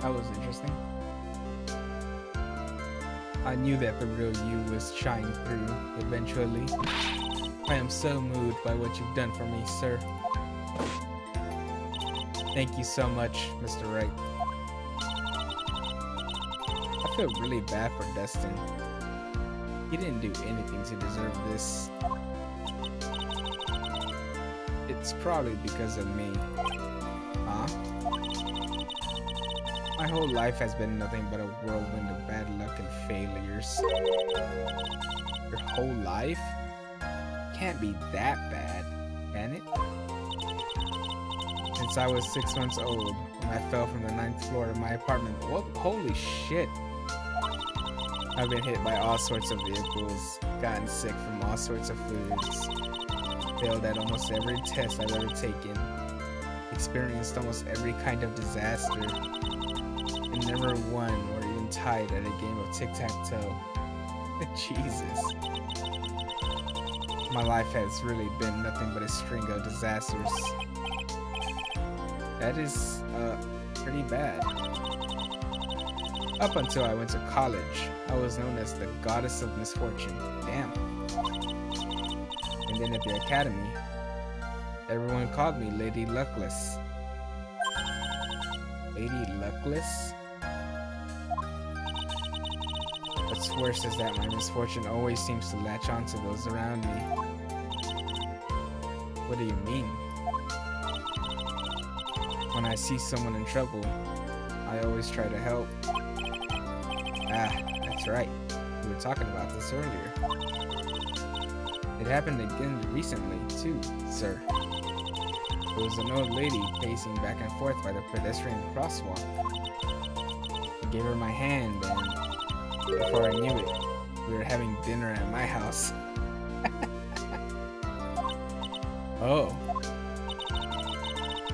That was interesting. I knew that the real you was shining through eventually. I am so moved by what you've done for me, sir. Thank you so much, Mr. Wright. I feel really bad for Dustin. He didn't do anything to deserve this. It's probably because of me. Huh? My whole life has been nothing but a whirlwind of bad luck and failures. Your whole life? Can't be that bad, can it? Since I was 6 months old, when I fell from the 9th floor of my apartment. What? Holy shit! I've been hit by all sorts of vehicles, gotten sick from all sorts of foods, failed at almost every test I've ever taken, experienced almost every kind of disaster, and never won or even tied at a game of tic-tac-toe. Jesus. My life has really been nothing but a string of disasters. That is, pretty bad. Up until I went to college, I was known as the Goddess of Misfortune. Damn. And then at the academy, everyone called me Lady Luckless. Lady Luckless? What's worse is that my misfortune always seems to latch on to those around me. What do you mean? When I see someone in trouble, I always try to help. Ah, that's right. We were talking about this earlier. It happened again recently, too, sir. There was an old lady pacing back and forth by the pedestrian crosswalk. I gave her my hand, and before I knew it, we were having dinner at my house. Oh.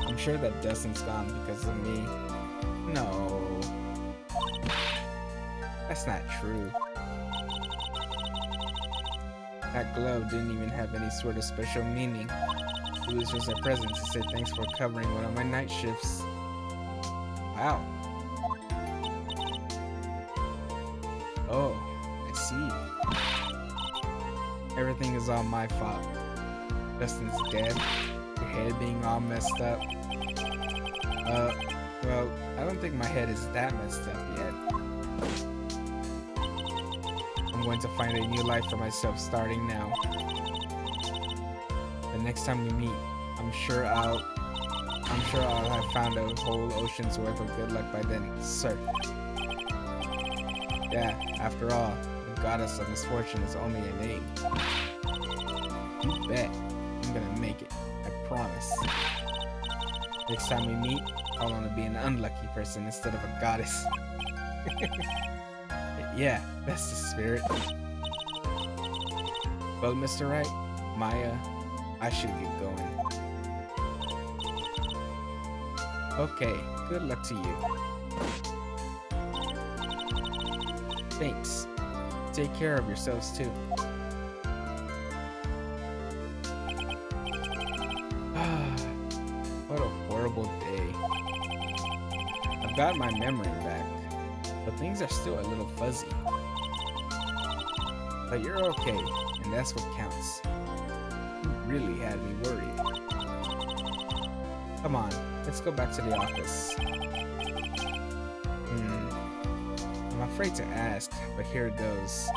I'm sure that Dustin's gone because of me. No. That's not true. That glove didn't even have any sort of special meaning. It was just a present to say thanks for covering one of my night shifts. Wow. Oh, I see. Everything is all my fault. Dustin's dead. Your head being all messed up. Well, I don't think my head is that messed up yet. I'm going to find a new life for myself starting now. The next time we meet, I'm sure I'll have found a whole ocean's worth of good luck by then, sir. Yeah, after all, the Goddess of Misfortune is only a name. You bet. I'm gonna make it. I promise. Next time we meet, I want to be an unlucky person instead of a goddess. Yeah, that's the spirit. Well, Mr. Wright, I should get going. Okay, good luck to you. Thanks. Take care of yourselves too. What a horrible day. I've got my memory back, but things are still a little fuzzy. But you're okay, and that's what counts. You really had me worried. Come on, let's go back to the office. I'm afraid to ask, but here it goes.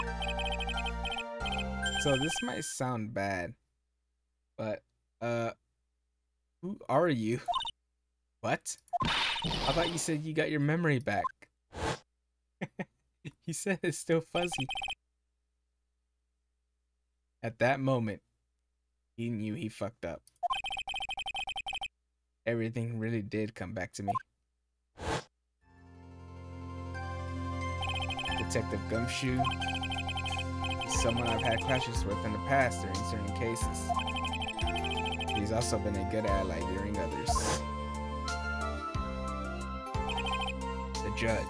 So this might sound bad, but, who are you? What? I thought you said you got your memory back. You said it's still fuzzy. At that moment, he knew he fucked up. everything really did come back to me. Detective Gumshoe is someone I've had clashes with in the past during certain cases. He's also been a good ally during others. The Judge.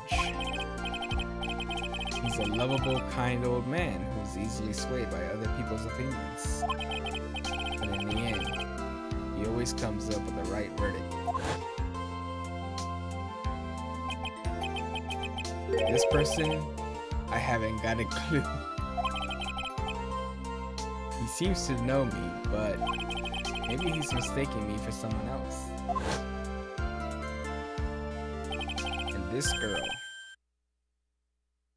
He's a lovable, kind old man who's easily swayed by other people's opinions. But in the end, he always comes up with the right verdict. This person, I haven't got a clue. He seems to know me, but maybe he's mistaking me for someone else. And this girl,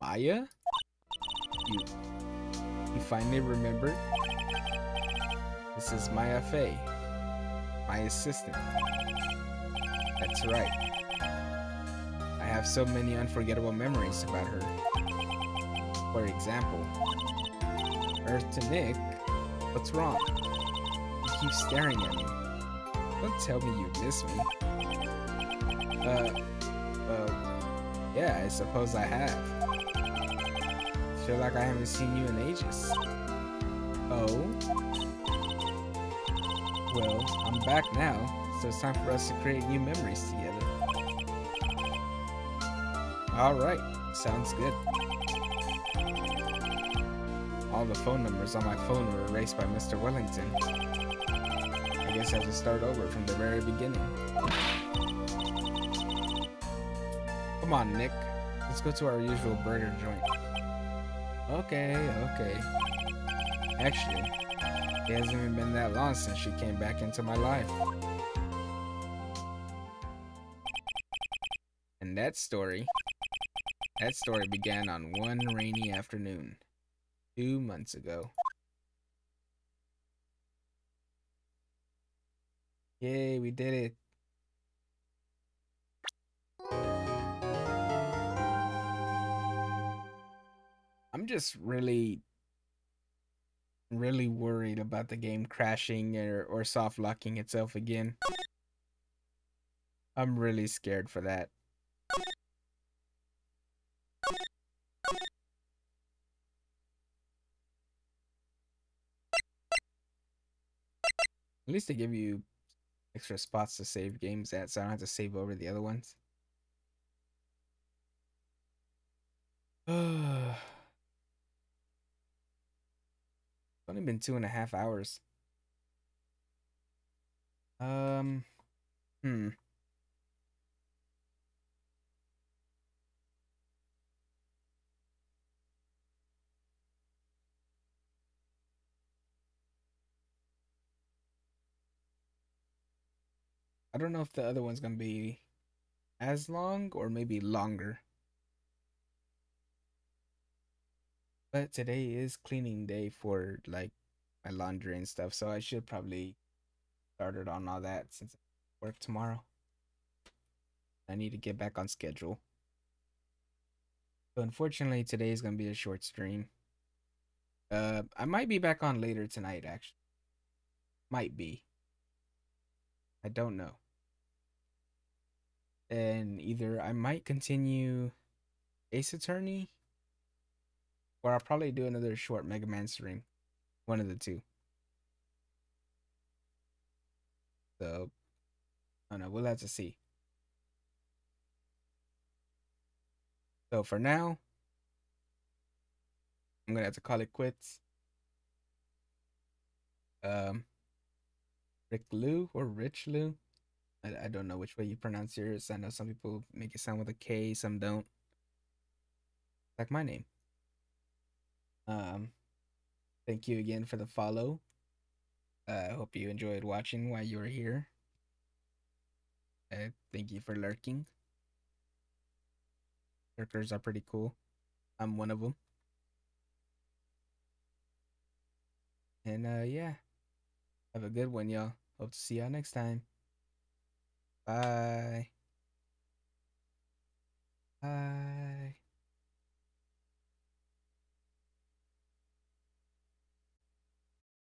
Maya? You finally remembered? This is Maya Fey, my assistant. That's right. I have so many unforgettable memories about her. For example, Earth to Nick, what's wrong? You keep staring at me. Don't tell me you miss me. Yeah, I suppose I have. I feel like I haven't seen you in ages. Oh? Well, I'm back now, so it's time for us to create new memories together. Alright, sounds good. All the phone numbers on my phone were erased by Mr. Wellington. I guess I have to start over from the very beginning. Come on, Nick. Let's go to our usual burger joint. Okay. Actually, it hasn't even been that long since she came back into my life. And that story began on one rainy afternoon, 2 months ago. Yay, we did it. I'm just really worried about the game crashing or soft locking itself again. I'm really scared for that. At least they give you extra spots to save games at, so I don't have to save over the other ones. It's only been 2.5 hours. I don't know if the other one's gonna be as long or maybe longer. But today is cleaning day for like my laundry and stuff, so I should probably start it on all that since I work tomorrow. I need to get back on schedule. So unfortunately today is gonna be a short stream. I might be back on later tonight actually. Might be. I don't know. And either I might continue Ace Attorney, or I'll probably do another short Mega Man stream. One of the two. So, I don't know. We'll have to see. So for now, I'm gonna have to call it quits. Rick Lou or Rich Lou. I don't know which way you pronounce yours. I know some people make it sound with a K, some don't. Like my name. Thank you again for the follow. I hope you enjoyed watching while you were here. Thank you for lurking. Lurkers are pretty cool. I'm one of them. And yeah. Have a good one, y'all. Hope to see y'all next time. Bye.